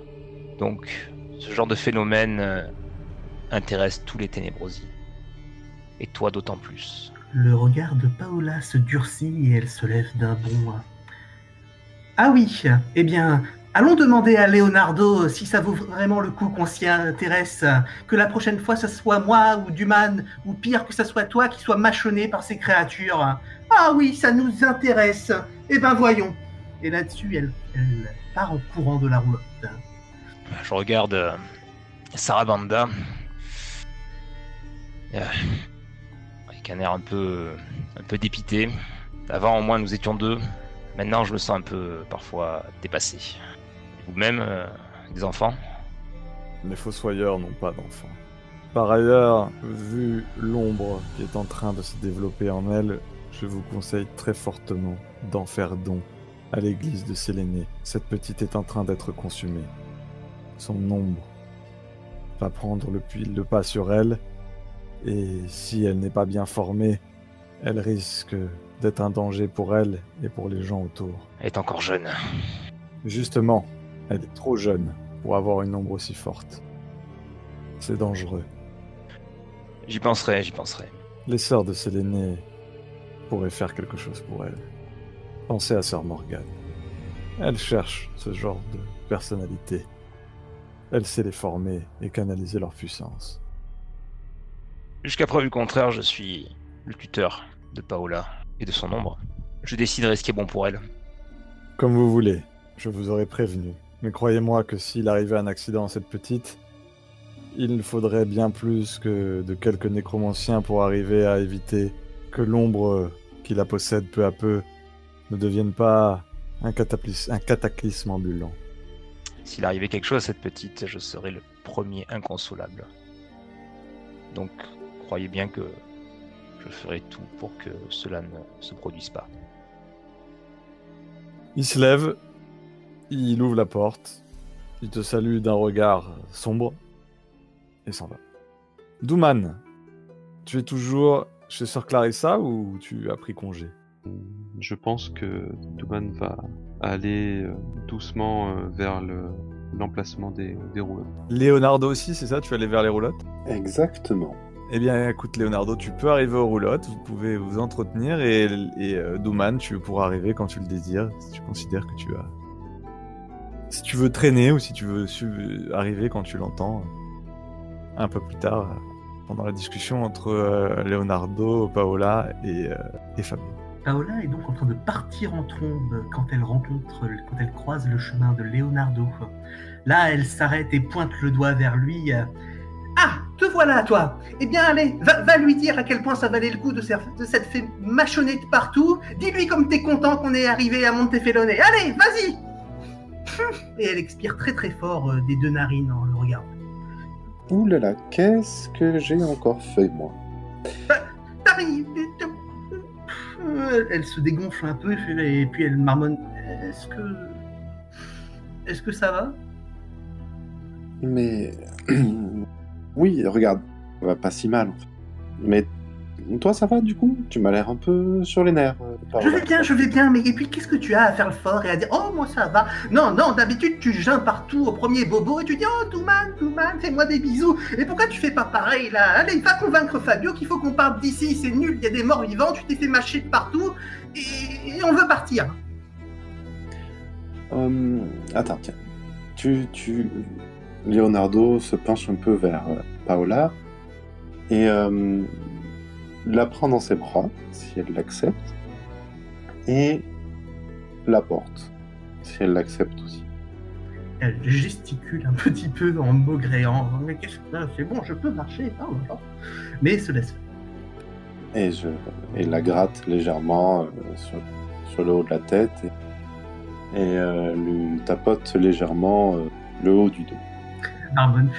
Donc, ce genre de phénomène intéresse tous les ténébrosies. Et toi d'autant plus. Le regard de Paola se durcit et elle se lève d'un bond. Ah oui, eh bien, allons demander à Leonardo si ça vaut vraiment le coup qu'on s'y intéresse, que la prochaine fois, ça soit moi ou Duman, ou pire que ça soit toi qui soit mâchonné par ces créatures. Ah oui, ça nous intéresse. Eh ben voyons. Et là-dessus, elle part en courant de la roulotte. Je regarde Sarabanda avec un air un peu dépité. Avant, au moins, nous étions deux. Maintenant, je me sens un peu, parfois, dépassé. Vous-même, des enfants? Les fossoyeurs n'ont pas d'enfants. Par ailleurs, vu l'ombre qui est en train de se développer en elle, je vous conseille très fortement d'en faire don à l'église de Séléné. Cette petite est en train d'être consumée. Son ombre va prendre le pas sur elle, et si elle n'est pas bien formée, elle risque d'être un danger pour elle et pour les gens autour. Elle est encore jeune. Justement, elle est trop jeune pour avoir une ombre aussi forte. C'est dangereux. J'y penserai, j'y penserai. Les sœurs de Séléné pourraient faire quelque chose pour elle. Pensez à sœur Morgane. Elle cherche ce genre de personnalité. Elle sait les former et canaliser leur puissance. Jusqu'à preuve du contraire, je suis le tuteur de Paola et de son ombre. Je déciderai ce qui est bon pour elle. Comme vous voulez, je vous aurais prévenu. Mais croyez-moi que s'il arrivait un accident à cette petite, il faudrait bien plus que de quelques nécromanciens pour arriver à éviter que l'ombre qui la possède peu à peu ne devienne pas un cataclysme ambulant. S'il arrivait quelque chose à cette petite, je serais le premier inconsolable. Donc, croyez bien que je ferai tout pour que cela ne se produise pas. Il se lève, il ouvre la porte, il te salue d'un regard sombre et s'en va. Douman, tu es toujours chez Sœur Clarissa ou tu as pris congé? Je pense que Douman va aller doucement vers l'emplacement des rouleaux. Leonardo aussi, c'est ça? Tu es allé vers les roulottes? Exactement. Eh bien, écoute, Leonardo, tu peux arriver aux roulottes, vous pouvez vous entretenir, et Douman, tu pourras arriver quand tu le désires, si tu considères que tu as... Si tu veux traîner, ou si tu veux arriver quand tu l'entends, un peu plus tard, pendant la discussion entre Leonardo, Paola et Fabio. Paola est donc en train de partir en trombe quand elle croise le chemin de Leonardo. Là, elle s'arrête et pointe le doigt vers lui. Ah, te voilà, toi. Eh bien, allez, va lui dire à quel point ça valait le coup de s'être fait mâchonner de partout. Dis-lui comme t'es content qu'on est arrivé à Montefelone. Allez, vas-y. Et elle expire très très fort des deux narines en le regardant. Ouh là là, qu'est-ce que j'ai encore fait, moi? T'arrives. Elle se dégonfle un peu et puis elle marmonne. Est-ce que ça va? Mais... oui, regarde, ça va pas si mal, en fait. Mais toi, ça va, du coup? Tu m'as l'air un peu sur les nerfs. Je vais bien, mais et puis qu'est-ce que tu as à faire le fort et à dire « Oh, moi ça va !» Non, d'habitude tu geins partout au premier bobo et tu dis « Oh, Douman, fais-moi des bisous !» Et pourquoi tu fais pas pareil, là? Allez, va convaincre Fabio qu'il faut qu'on parte d'ici, c'est nul, il y a des morts vivants, tu t'es fait mâcher de partout, et on veut partir. Attends, tiens. Leonardo se penche un peu vers Paola et la prend dans ses bras, si elle l'accepte, et la porte, si elle l'accepte aussi. Elle gesticule un petit peu en maugréant. Mais qu'est-ce que c'est bon, je peux marcher. Mais elle se laisse faire. Et la gratte légèrement sur le haut de la tête et lui tapote légèrement le haut du dos. Narbonne,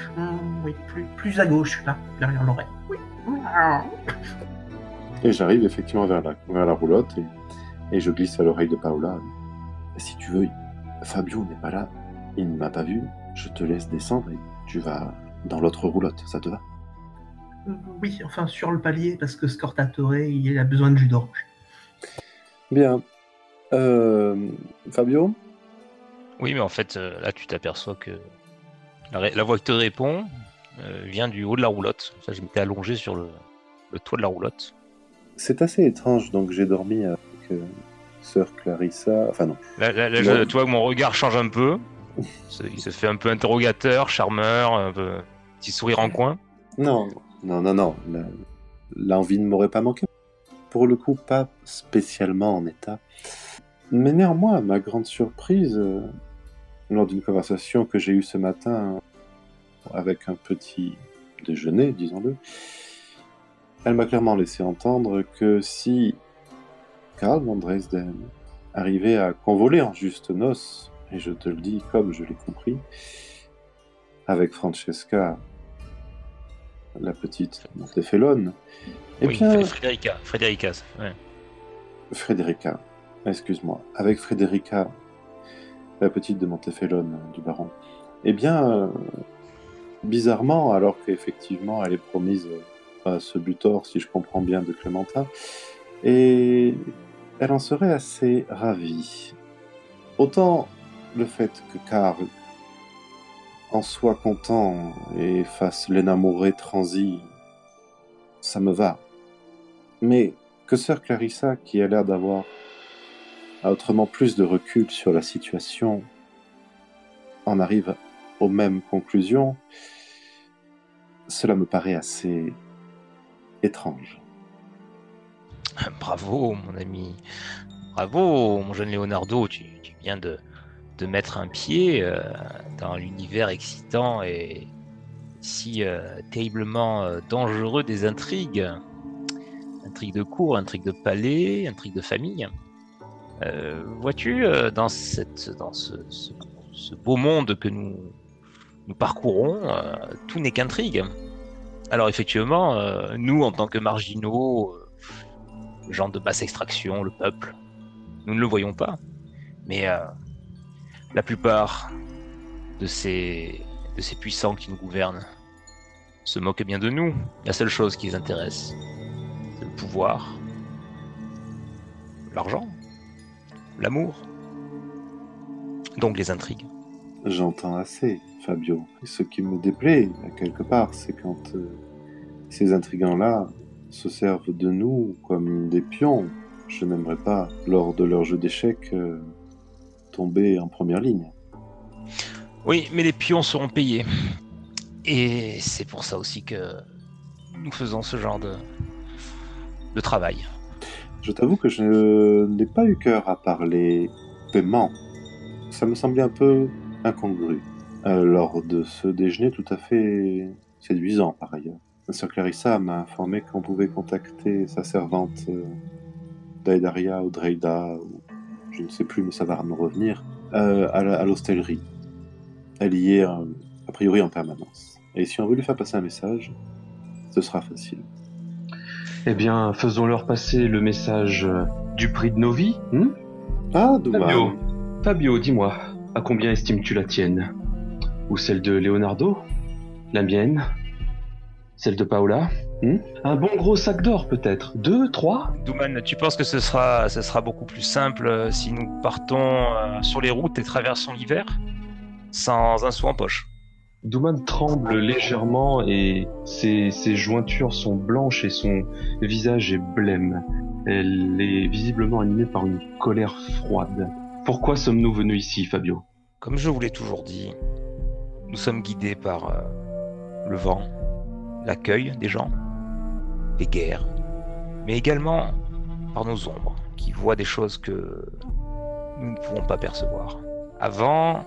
oui, plus à gauche, là, derrière l'oreille. Oui. Et j'arrive effectivement vers la roulotte et je glisse à l'oreille de Paola. Si tu veux, Fabio n'est pas là, il ne m'a pas vu, je te laisse descendre et tu vas dans l'autre roulotte, ça te va? Oui, enfin sur le palier, parce que Scortatore, il a besoin de jus d'orange. Bien. Fabio? Oui, mais en fait, là, tu t'aperçois que la voix qui te répond vient du haut de la roulotte. Ça, je m'étais allongé sur le toit de la roulotte. C'est assez étrange, donc j'ai dormi avec Sœur Clarissa... Enfin non. Là, tu vois que mon regard change un peu. Il se fait un peu interrogateur, charmeur, un peu petit sourire en coin. Non. L'envie ne m'aurait pas manqué. Pour le coup, pas spécialement en état. Mais néanmoins, à ma grande surprise, lors d'une conversation que j'ai eue ce matin avec un petit déjeuner, disons-le, elle m'a clairement laissé entendre que si Karl von Dresden arrivait à convoler en juste noces et je te le dis comme je l'ai compris, avec Francesca, la petite Montefelone, eh Oui, bien... Frédérica, ouais. Frédérica, excuse-moi, avec Frédérica, la petite de Montefelone du baron, eh bien, bizarrement, alors qu'effectivement elle est promise à ce butor, si je comprends bien, de Clémentin, et elle en serait assez ravie. Autant le fait que Karl en soit content et fasse l'énamouré transi, ça me va. Mais que sœur Clarissa, qui a l'air d'avoir autrement plus de recul sur la situation, en arrive aux mêmes conclusions, cela me paraît assez étrange. Bravo, mon ami. Bravo, mon jeune Leonardo. Tu viens de mettre un pied dans l'univers excitant et si terriblement dangereux des intrigues. Intrigues de cour, intrigues de palais, intrigues de famille. Vois-tu, dans ce beau monde que nous parcourons, tout n'est qu'intrigue. Alors effectivement, nous, en tant que marginaux, gens de basse extraction, le peuple, nous ne le voyons pas. Mais la plupart de ces puissants qui nous gouvernent se moquent bien de nous. La seule chose qui les intéresse, c'est le pouvoir, l'argent, l'amour, donc les intrigues. J'entends assez, Fabio. Et ce qui me déplaît, à quelque part, c'est quand ces intrigants-là se servent de nous comme des pions. Je n'aimerais pas, lors de leur jeu d'échecs, tomber en première ligne. Oui, mais les pions seront payés. Et c'est pour ça aussi que nous faisons ce genre de travail. Je t'avoue que je n'ai pas eu cœur à parler paiement. Ça me semblait un peu incongru. Lors de ce déjeuner tout à fait séduisant, par ailleurs. Sœur Clarissa m'a informé qu'on pouvait contacter sa servante Daedaria ou Dreida, ou je ne sais plus, mais ça va me revenir, à l'hostellerie. Elle y est a priori en permanence. Et si on veut lui faire passer un message, ce sera facile. Eh bien, faisons-leur passer le message du prix de nos vies. Ah, dommage. Fabio, dis-moi, à combien estimes-tu la tienne? Ou celle de Leonardo? La mienne? Celle de Paola? Un bon gros sac d'or peut-être? 2, 3? Douman, tu penses que ce sera beaucoup plus simple si nous partons sur les routes et traversons l'hiver sans un sou en poche? Douman tremble légèrement et ses jointures sont blanches et son visage est blême. Elle est visiblement animée par une colère froide. Pourquoi sommes-nous venus ici, Fabio? Comme je vous l'ai toujours dit, nous sommes guidés par le vent, l'accueil des gens, les guerres, mais également par nos ombres, qui voient des choses que nous ne pouvons pas percevoir. Avant,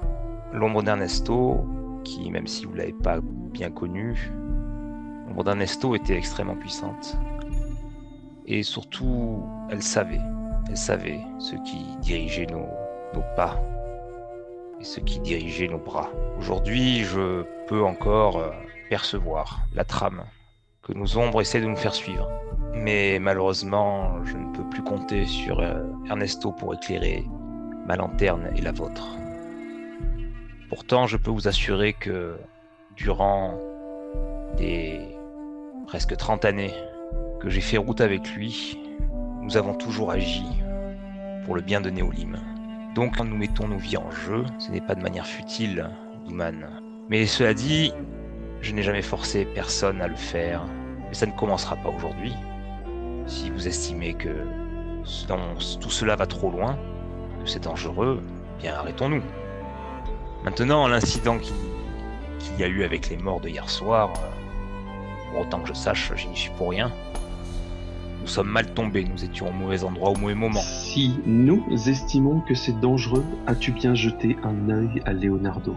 l'ombre d'Ernesto, qui, même si vous ne l'avez pas bien connue, l'ombre d'Ernesto était extrêmement puissante. Et surtout, elle savait ce qui dirigeait nos pas et ce qui dirigeait nos bras. Aujourd'hui, je peux encore percevoir la trame que nos ombres essaient de nous faire suivre. Mais malheureusement, je ne peux plus compter sur Ernesto pour éclairer ma lanterne et la vôtre. Pourtant, je peux vous assurer que durant des presque 30 années que j'ai fait route avec lui, nous avons toujours agi pour le bien de Néolim. Donc, quand nous mettons nos vies en jeu, ce n'est pas de manière futile, Douman. Mais cela dit, je n'ai jamais forcé personne à le faire, et ça ne commencera pas aujourd'hui. Si vous estimez que tout cela va trop loin, que c'est dangereux, bien arrêtons-nous. Maintenant, l'incident qu'il y a eu avec les morts de hier soir, pour autant que je sache, je n'y suis pour rien. Nous sommes mal tombés, nous étions au mauvais endroit au mauvais moment. Si nous estimons que c'est dangereux, as-tu bien jeté un œil à Leonardo?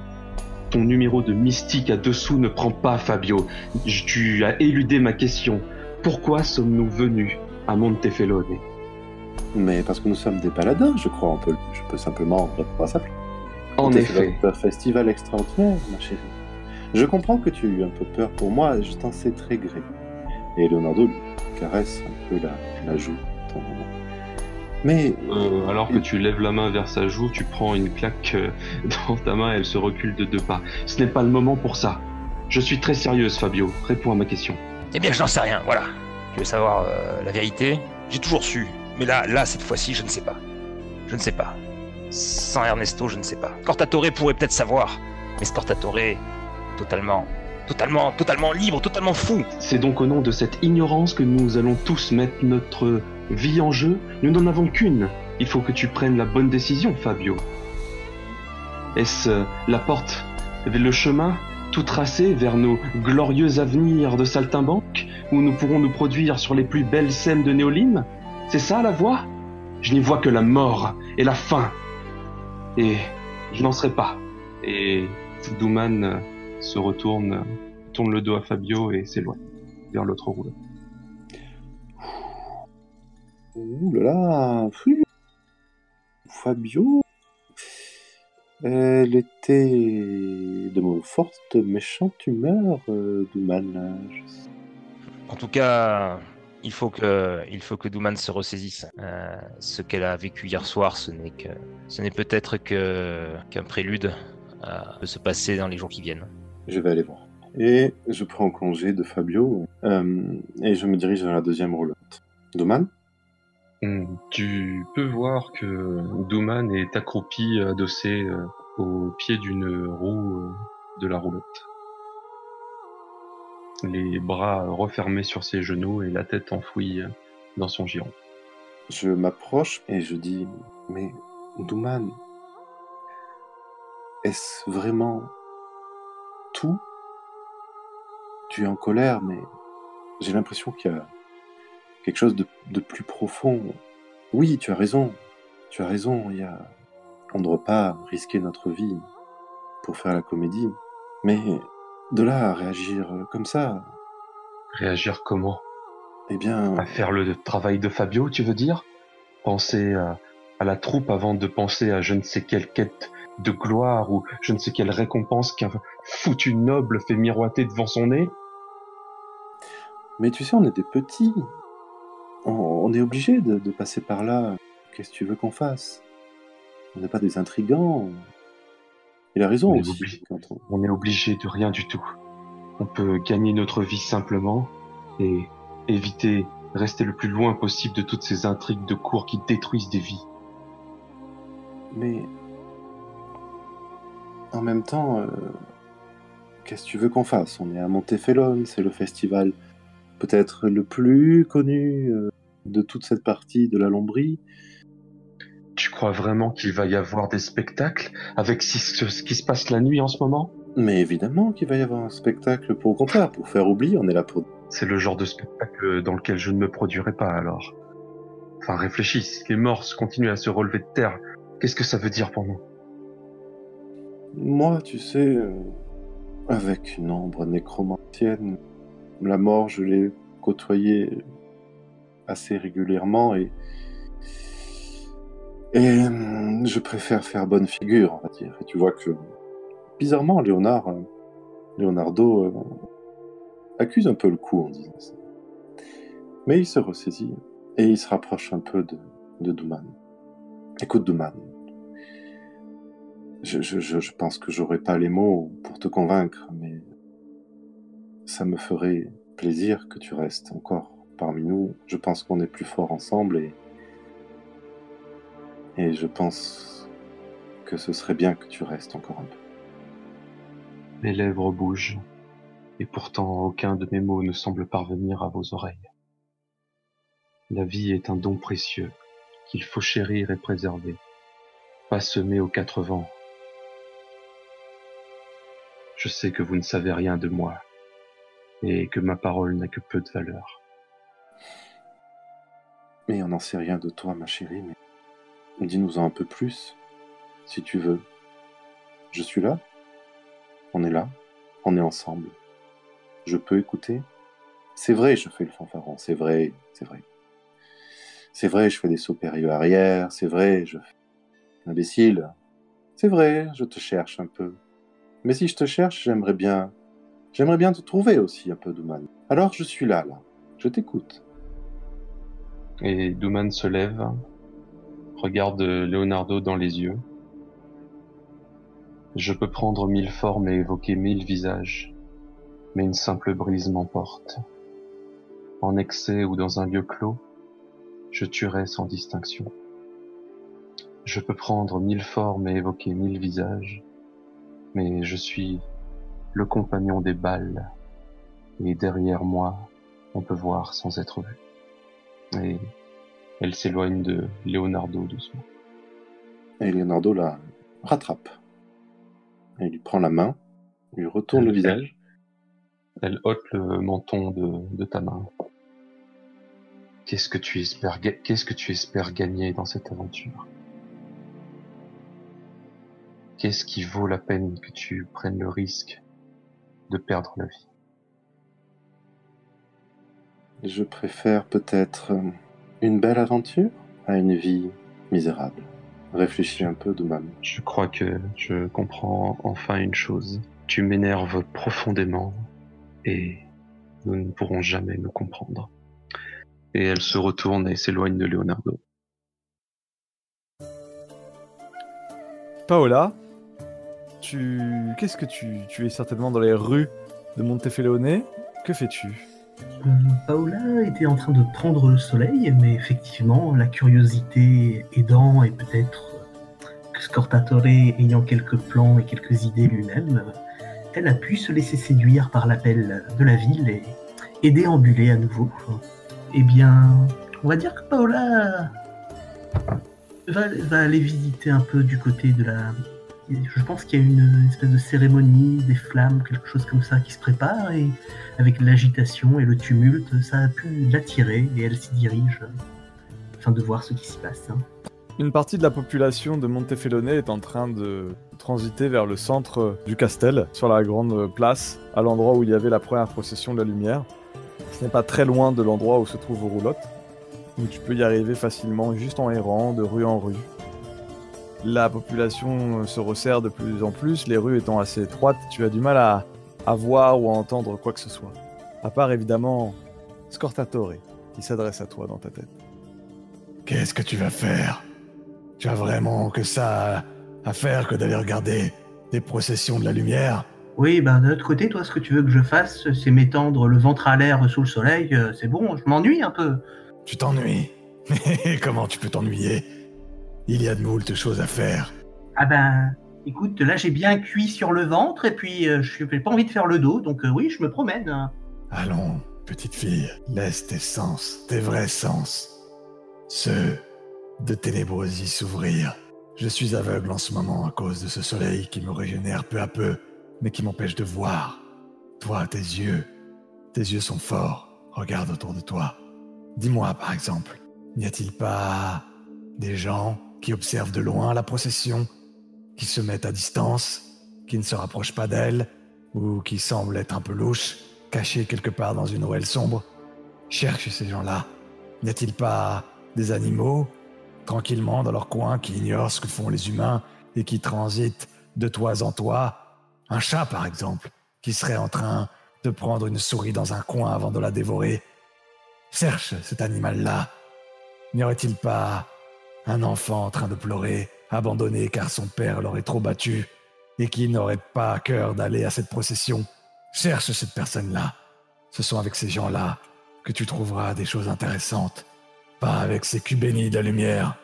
Ton numéro de mystique à dessous ne prend pas, Fabio. Tu as éludé ma question. Pourquoi sommes-nous venus à Montefelone? Mais parce que nous sommes des paladins, je crois. Je peux simplement répondre à ça. En effet. C'est un festival extraordinaire, ma chérie. Je comprends que tu aies eu un peu peur pour moi, je t'en sais très gré. Et Leonardo lui caresse un peu la joue tendrement. Mais Alors que tu lèves la main vers sa joue, tu prends une claque dans ta main et elle se recule de 2 pas. Ce n'est pas le moment pour ça. Je suis très sérieuse, Fabio. Réponds à ma question. Eh bien, je n'en sais rien, voilà. Tu veux savoir la vérité? J'ai toujours su. Mais là, cette fois-ci, je ne sais pas. Je ne sais pas. Sans Ernesto, je ne sais pas. Scortatore pourrait peut-être savoir. Mais Scortatore, totalement libre, totalement fou. C'est donc au nom de cette ignorance que nous allons tous mettre notre vie en jeu. Nous n'en avons qu'une. Il faut que tu prennes la bonne décision, Fabio. Est-ce la porte, le chemin tout tracé vers nos glorieux avenirs de saltimbanque, où nous pourrons nous produire sur les plus belles scènes de Néoline? C'est ça la voie? Je n'y vois que la mort et la faim. Et je n'en serai pas. Et Douman se retourne, tourne le dos à Fabio et s'éloigne vers l'autre rouleau. ouh là là, Fabio, elle était de forte méchante humeur, Douman. En tout cas, il faut que Douman se ressaisisse. Ce qu'elle a vécu hier soir, ce n'est peut-être qu'un prélude à se passer dans les jours qui viennent. Je vais aller voir. Et je prends congé de Fabio et je me dirige vers la deuxième roulotte. Douman? Tu peux voir que Douman est accroupi, adossé au pied d'une roue de la roulotte. Les bras refermés sur ses genoux et la tête enfouie dans son giron. Je m'approche et je dis, mais Douman, est-ce vraiment tout? Tu es en colère, mais j'ai l'impression qu'il y a quelque chose de plus profond. Oui, tu as raison, on ne doit pas risquer notre vie pour faire la comédie, mais de là à réagir comme ça... Réagir comment? Eh bien... À faire le travail de Fabio, tu veux dire? Penser à la troupe avant de penser à je ne sais quelle quête de gloire ou je ne sais quelle récompense qu'un foutu noble fait miroiter devant son nez? Mais tu sais, on est des petits. On est obligé de passer par là. Qu'est-ce que tu veux qu'on fasse? On n'est pas des intrigants. Il a raison aussi. On est obligé de rien du tout. On peut gagner notre vie simplement et éviter, rester le plus loin possible de toutes ces intrigues de cour qui détruisent des vies. Mais en même temps, qu'est-ce que tu veux qu'on fasse? On est à Montefelon, c'est le festival peut-être le plus connu de toute cette partie de la Lombrie. Tu crois vraiment qu'il va y avoir des spectacles avec ce qui se passe la nuit en ce moment? Mais évidemment qu'il va y avoir un spectacle, pour au contraire, pour faire oublier, on est là pour... C'est le genre de spectacle dans lequel je ne me produirai pas alors. Enfin réfléchis, si les morts continuent à se relever de terre, qu'est-ce que ça veut dire pour nous? Moi, tu sais, avec une ombre nécromantienne, la mort, je l'ai côtoyée assez régulièrement et je préfère faire bonne figure, on va dire. Et tu vois que, bizarrement, Leonardo accuse un peu le coup en disant ça. Mais il se ressaisit et il se rapproche un peu de Douman. Écoute, Douman, je pense que j'aurai pas les mots pour te convaincre, mais ça me ferait plaisir que tu restes encore parmi nous. Je pense qu'on est plus forts ensemble et je pense que ce serait bien que tu restes encore un peu. Mes lèvres bougent, et pourtant aucun de mes mots ne semble parvenir à vos oreilles. La vie est un don précieux qu'il faut chérir et préserver, pas semer aux 4 vents. Je sais que vous ne savez rien de moi, et que ma parole n'a que peu de valeur. Mais on n'en sait rien de toi, ma chérie, mais dis-nous-en un peu plus, si tu veux. Je suis là, on est ensemble. Je peux écouter. C'est vrai, je fais le fanfaron, c'est vrai. C'est vrai, je fais des sauts périlleux arrière, c'est vrai, je fais l'imbécile. C'est vrai, je te cherche un peu. Mais si je te cherche, j'aimerais bien te trouver aussi un peu, Douman. Alors je suis là. Je t'écoute. Et Douman se lève, regarde Leonardo dans les yeux. Je peux prendre 1000 formes et évoquer 1000 visages, mais une simple brise m'emporte. En excès ou dans un lieu clos, je tuerai sans distinction. Je peux prendre 1000 formes et évoquer 1000 visages, mais je suis le compagnon des balles, et derrière moi, on peut voir sans être vu. Et elle s'éloigne de Leonardo doucement. Et Leonardo la rattrape. Elle lui prend la main, lui retourne le visage. Elle ôte le menton de ta main. Qu'est-ce que tu espères gagner dans cette aventure? Qu'est-ce qui vaut la peine que tu prennes le risque de perdre la vie? Je préfère peut-être une belle aventure à une vie misérable. Réfléchis un peu, Douman. Je crois que je comprends enfin une chose. Tu m'énerves profondément et nous ne pourrons jamais nous comprendre. Et elle se retourne et s'éloigne de Leonardo. Paola, qu'est-ce que tu es certainement dans les rues de Montefelone. Que fais-tu? Paola était en train de prendre le soleil, mais effectivement, la curiosité aidant et peut-être que Scortatore ayant quelques plans et quelques idées lui-même, elle a pu se laisser séduire par l'appel de la ville et déambuler à nouveau. Eh bien, on va dire que Paola va aller visiter un peu du côté de la... Je pense qu'il y a une espèce de cérémonie, des flammes, quelque chose comme ça qui se prépare, et avec l'agitation et le tumulte, ça a pu l'attirer, et elle s'y dirige afin de voir ce qui s'y passe. Une partie de la population de Montefelone est en train de transiter vers le centre du castel, sur la grande place, à l'endroit où il y avait la première procession de la lumière. Ce n'est pas très loin de l'endroit où se trouve Roulotte, donc tu peux y arriver facilement juste en errant, de rue en rue. La population se resserre de plus en plus, les rues étant assez étroites, tu as du mal à voir ou à entendre quoi que ce soit. À part évidemment Scortatore, qui s'adresse à toi dans ta tête. Qu'est-ce que tu vas faire? Tu as vraiment que ça à faire que d'aller regarder des processions de la lumière? Oui, d'un autre côté, toi, ce que tu veux que je fasse, c'est m'étendre le ventre à l'air sous le soleil, c'est bon, je m'ennuie un peu. Tu t'ennuies? Mais comment tu peux t'ennuyer? Il y a de moult choses à faire. Ah écoute, là j'ai bien cuit sur le ventre, et puis je n'ai pas envie de faire le dos, donc oui, je me promène. Allons, petite fille, laisse tes sens, tes vrais sens, ceux de ténébrosie s'ouvrir. Je suis aveugle en ce moment à cause de ce soleil qui me régénère peu à peu, mais qui m'empêche de voir. Toi, tes yeux sont forts, regarde autour de toi. Dis-moi par exemple, n'y a-t-il pas des gens qui observent de loin la procession, qui se mettent à distance, qui ne se rapprochent pas d'elle, ou qui semblent être un peu louches, cachés quelque part dans une ruelle sombre? Cherche ces gens-là. N'y a-t-il pas des animaux, tranquillement dans leur coin, qui ignorent ce que font les humains et qui transitent de toit en toit? Un chat, par exemple, qui serait en train de prendre une souris dans un coin avant de la dévorer. Cherche cet animal-là. N'y aurait-il pas un enfant en train de pleurer, abandonné car son père l'aurait trop battu, et qui n'aurait pas à cœur d'aller à cette procession? Cherche cette personne-là. Ce sont avec ces gens-là que tu trouveras des choses intéressantes, pas avec ces culs bénis de la lumière.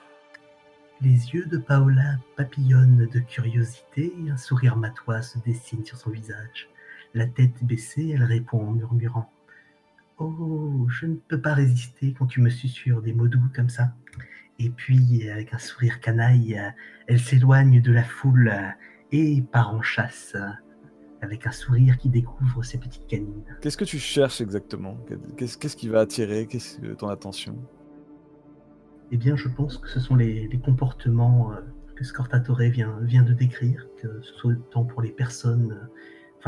Les yeux de Paola papillonnent de curiosité, et un sourire matois se dessine sur son visage. La tête baissée, elle répond en murmurant « Oh, je ne peux pas résister quand tu me susurres des mots doux comme ça. » Et puis, avec un sourire canaille, elle s'éloigne de la foule et part en chasse, avec un sourire qui découvre ses petites canines. Qu'est-ce que tu cherches exactement? Qu'est-ce qui va attirer ton attention? Eh bien, je pense que ce sont les comportements que Scortatore vient de décrire, que ce soit tant pour les personnes,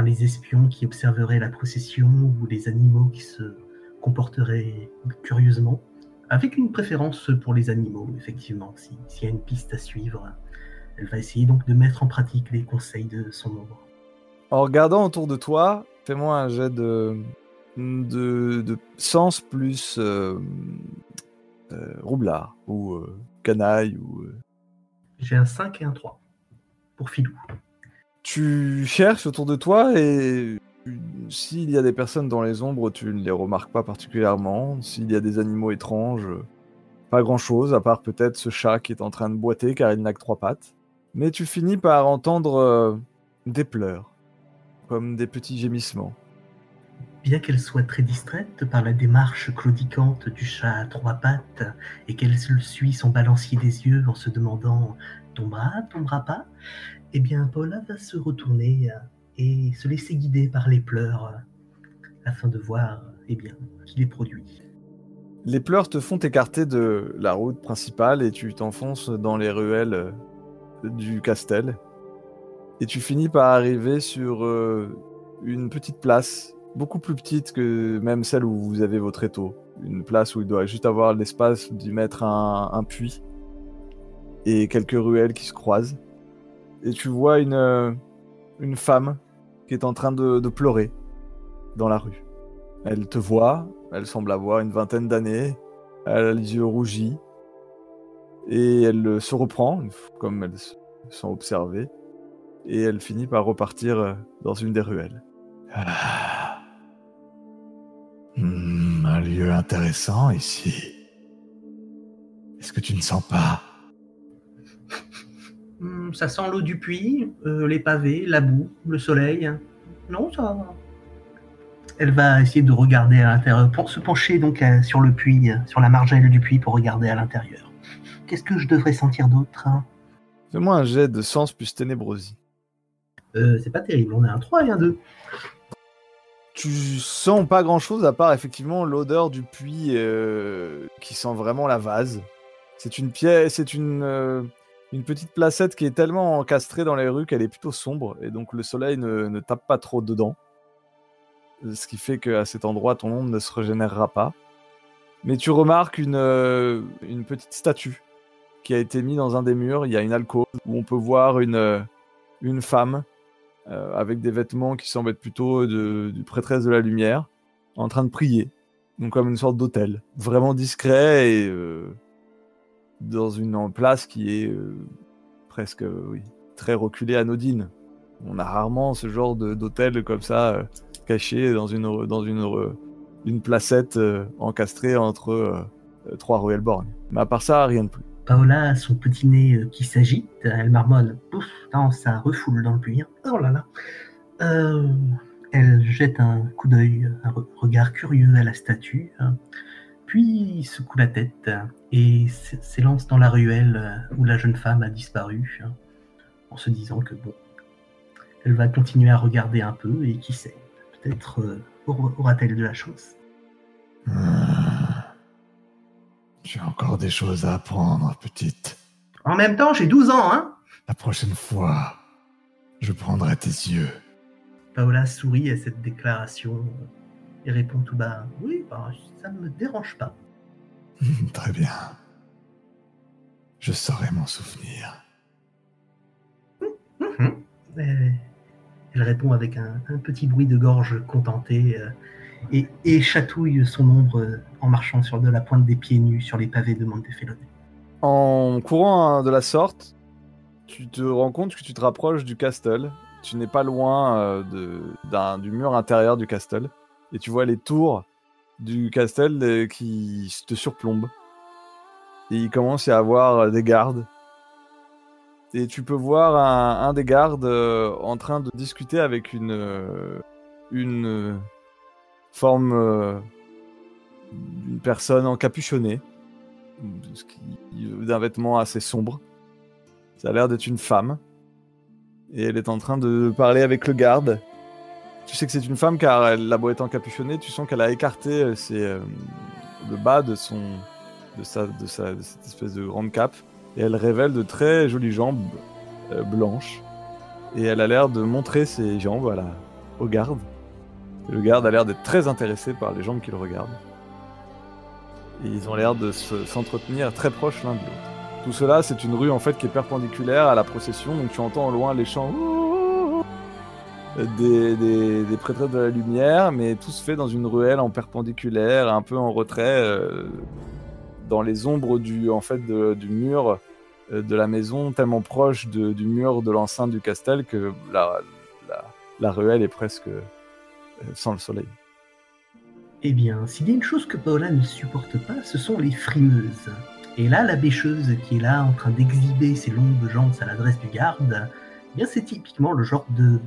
les espions qui observeraient la procession, ou les animaux qui se comporteraient curieusement, avec une préférence pour les animaux, effectivement, s'il y a une piste à suivre. Elle va essayer donc de mettre en pratique les conseils de son ombre. En regardant autour de toi, fais-moi un jet de sens plus roublard ou canaille ou. J'ai un 5 et un 3 pour Filou. Tu cherches autour de toi et s'il y a des personnes dans les ombres, tu ne les remarques pas particulièrement. S'il y a des animaux étranges, pas grand-chose, à part peut-être ce chat qui est en train de boiter car il n'a que 3 pattes. Mais tu finis par entendre des pleurs, comme des petits gémissements. Bien qu'elle soit très distraite par la démarche claudicante du chat à 3 pattes et qu'elle suit son balancier des yeux en se demandant « tombera pas ?» eh bien Paula va se retourner et se laisser guider par les pleurs afin de voir qui les produit. Les pleurs te font t'écarter de la route principale et tu t'enfonces dans les ruelles du castel. Et tu finis par arriver sur une petite place, beaucoup plus petite que même celle où vous avez votre étau. Une place où il doit juste avoir l'espace d'y mettre un puits et quelques ruelles qui se croisent. Et tu vois une femme qui est en train de pleurer dans la rue. Elle te voit, elle semble avoir une 20aine d'années, elle a les yeux rougis, et elle se reprend, comme elle se sent observée, et elle finit par repartir dans une des ruelles. Un lieu intéressant ici. Est-ce que tu ne sens pas? Ça sent l'eau du puits, les pavés, la boue, le soleil. Non, ça va. Elle va essayer de regarder à l'intérieur, pour se pencher donc sur le puits, sur la margelle du puits pour regarder à l'intérieur. Qu'est-ce que je devrais sentir d'autre, hein? Fais-moi un jet de sens plus ténébrosie. C'est pas terrible, on a un 3 et un 2. Tu sens pas grand-chose à part effectivement l'odeur du puits qui sent vraiment la vase. C'est une pièce, c'est une petite placette qui est tellement encastrée dans les rues qu'elle est plutôt sombre et donc le soleil ne tape pas trop dedans. Ce qui fait qu'à cet endroit, ton ombre ne se régénérera pas. Mais tu remarques une petite statue qui a été mise dans un des murs. Il y a une alcôve où on peut voir une femme avec des vêtements qui semblent être plutôt du prêtresse de la lumière, en train de prier. Donc comme une sorte d'autel. Vraiment discret et dans une place qui est presque très reculée, anodine. On a rarement ce genre d'hôtel comme ça, caché dans une placette encastrée entre 3 ruelles borgnes. Mais à part ça, rien de plus. Paola a son petit nez qui s'agite, elle marmonne « Pouf !» ça refoule dans le puits. Oh là là. Elle jette un coup d'œil, un regard curieux à la statue, puis secoue la tête et s'élance dans la ruelle où la jeune femme a disparu, en se disant que elle va continuer à regarder un peu et qui sait, peut-être aura-t-elle de la chance. J'ai encore des choses à apprendre, petite. En même temps, j'ai 12 ans, hein. La prochaine fois, je prendrai tes yeux. Paola sourit à cette déclaration et répond tout bas « Oui, ça ne me dérange pas. » Très bien. Je saurai m'en souvenir. Elle répond avec un petit bruit de gorge contenté et chatouille son ombre en marchant sur de la pointe des pieds nus sur les pavés de Montefelone. En courant de la sorte, tu te rends compte que tu te rapproches du castle. Tu n'es pas loin du mur intérieur du castle. Et tu vois les tours du castle qui te surplombent. Et il commence à y avoir des gardes. Et tu peux voir un des gardes en train de discuter avec une forme d'une personne encapuchonnée, d'un vêtement assez sombre. Ça a l'air d'être une femme. Et elle est en train de parler avec le garde. Tu sais que c'est une femme car elle a beau être encapuchonnée, tu sens qu'elle a écarté le bas de cette espèce de grande cape. Et elle révèle de très jolies jambes blanches. Et elle a l'air de montrer ses jambes au garde. Et le garde a l'air d'être très intéressé par les jambes qu'il regarde. Et ils ont l'air de s'entretenir très proches l'un de l'autre. Tout cela, c'est une rue en fait qui est perpendiculaire à la procession, donc tu entends au loin les chants des prêtresses de la lumière, mais tout se fait dans une ruelle en perpendiculaire, un peu en retrait, dans les ombres du mur de la maison, tellement proche du mur de l'enceinte du castel que la ruelle est presque sans le soleil. Eh bien, s'il y a une chose que Paola ne supporte pas, ce sont les frimeuses. Et là, la bêcheuse qui est là en train d'exhiber ses longues jambes à l'adresse du garde, eh bien, c'est typiquement le genre de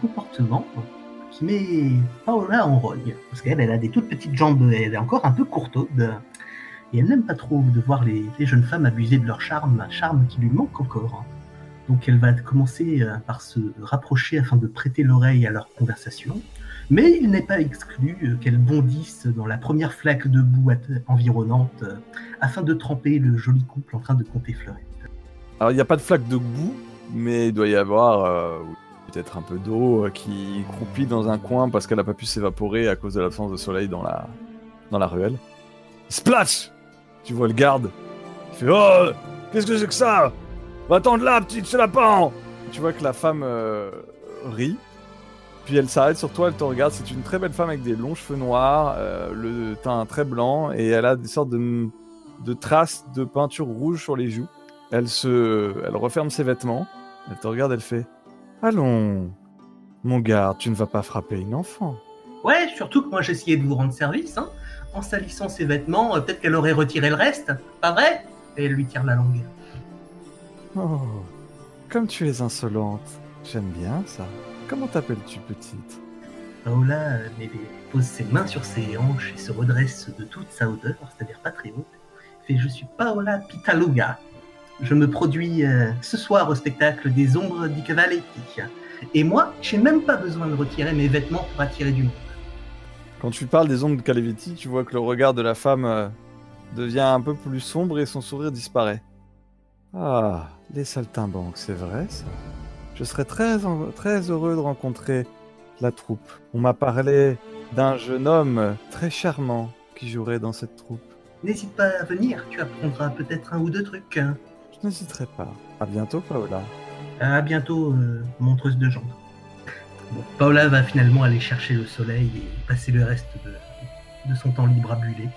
comportement qui met Paola en rogne. Parce qu'elle a des toutes petites jambes, elle est encore un peu courtaude. Et elle n'aime pas trop de voir les jeunes femmes abuser de leur charme, un charme qui lui manque encore. Donc elle va commencer par se rapprocher afin de prêter l'oreille à leur conversation. Mais il n'est pas exclu qu'elle bondisse dans la première flaque de boue environnante afin de tremper le joli couple en train de compter fleurettes. Alors il n'y a pas de flaque de boue, mais il doit y avoir peut-être un peu d'eau qui croupit dans un coin parce qu'elle n'a pas pu s'évaporer à cause de l'absence de soleil dans la ruelle. Splash! Tu vois le garde. Il fait « Oh! Qu'est-ce que c'est que ça? Va-t'en de là, petite lapin !» Tu vois que la femme rit. Puis elle s'arrête sur toi, elle te regarde. C'est une très belle femme avec des longs cheveux noirs, le teint très blanc, et elle a des sortes de traces de peinture rouge sur les joues. Elle referme ses vêtements, elle te regarde, elle fait « Allons, mon garde, tu ne vas pas frapper une enfant. » Ouais, surtout que moi j'essayais de vous rendre service, hein. En salissant ses vêtements, peut-être qu'elle aurait retiré le reste, pas vrai? Et elle lui tire la langue. Oh, comme tu es insolente. J'aime bien ça. Comment t'appelles-tu, petite? Paola pose ses mains sur ses hanches et se redresse de toute sa hauteur, c'est-à-dire pas très haute. Fait « Je suis Paola Pitaluga. Je me produis ce soir au spectacle des Ombres di Cavaletti. Et moi, j'ai même pas besoin de retirer mes vêtements pour attirer du monde. » Quand tu parles des ombres de Calevetti, tu vois que le regard de la femme devient un peu plus sombre et son sourire disparaît. Ah, les saltimbanques, c'est vrai ça. Je serais très heureux de rencontrer la troupe. On m'a parlé d'un jeune homme très charmant qui jouerait dans cette troupe. N'hésite pas à venir, tu apprendras peut-être un ou deux trucs. Je n'hésiterai pas. À bientôt, Paola. À bientôt, montreuse de jambes. Bon, Paola va finalement aller chercher le soleil et passer le reste de son temps libre à buller.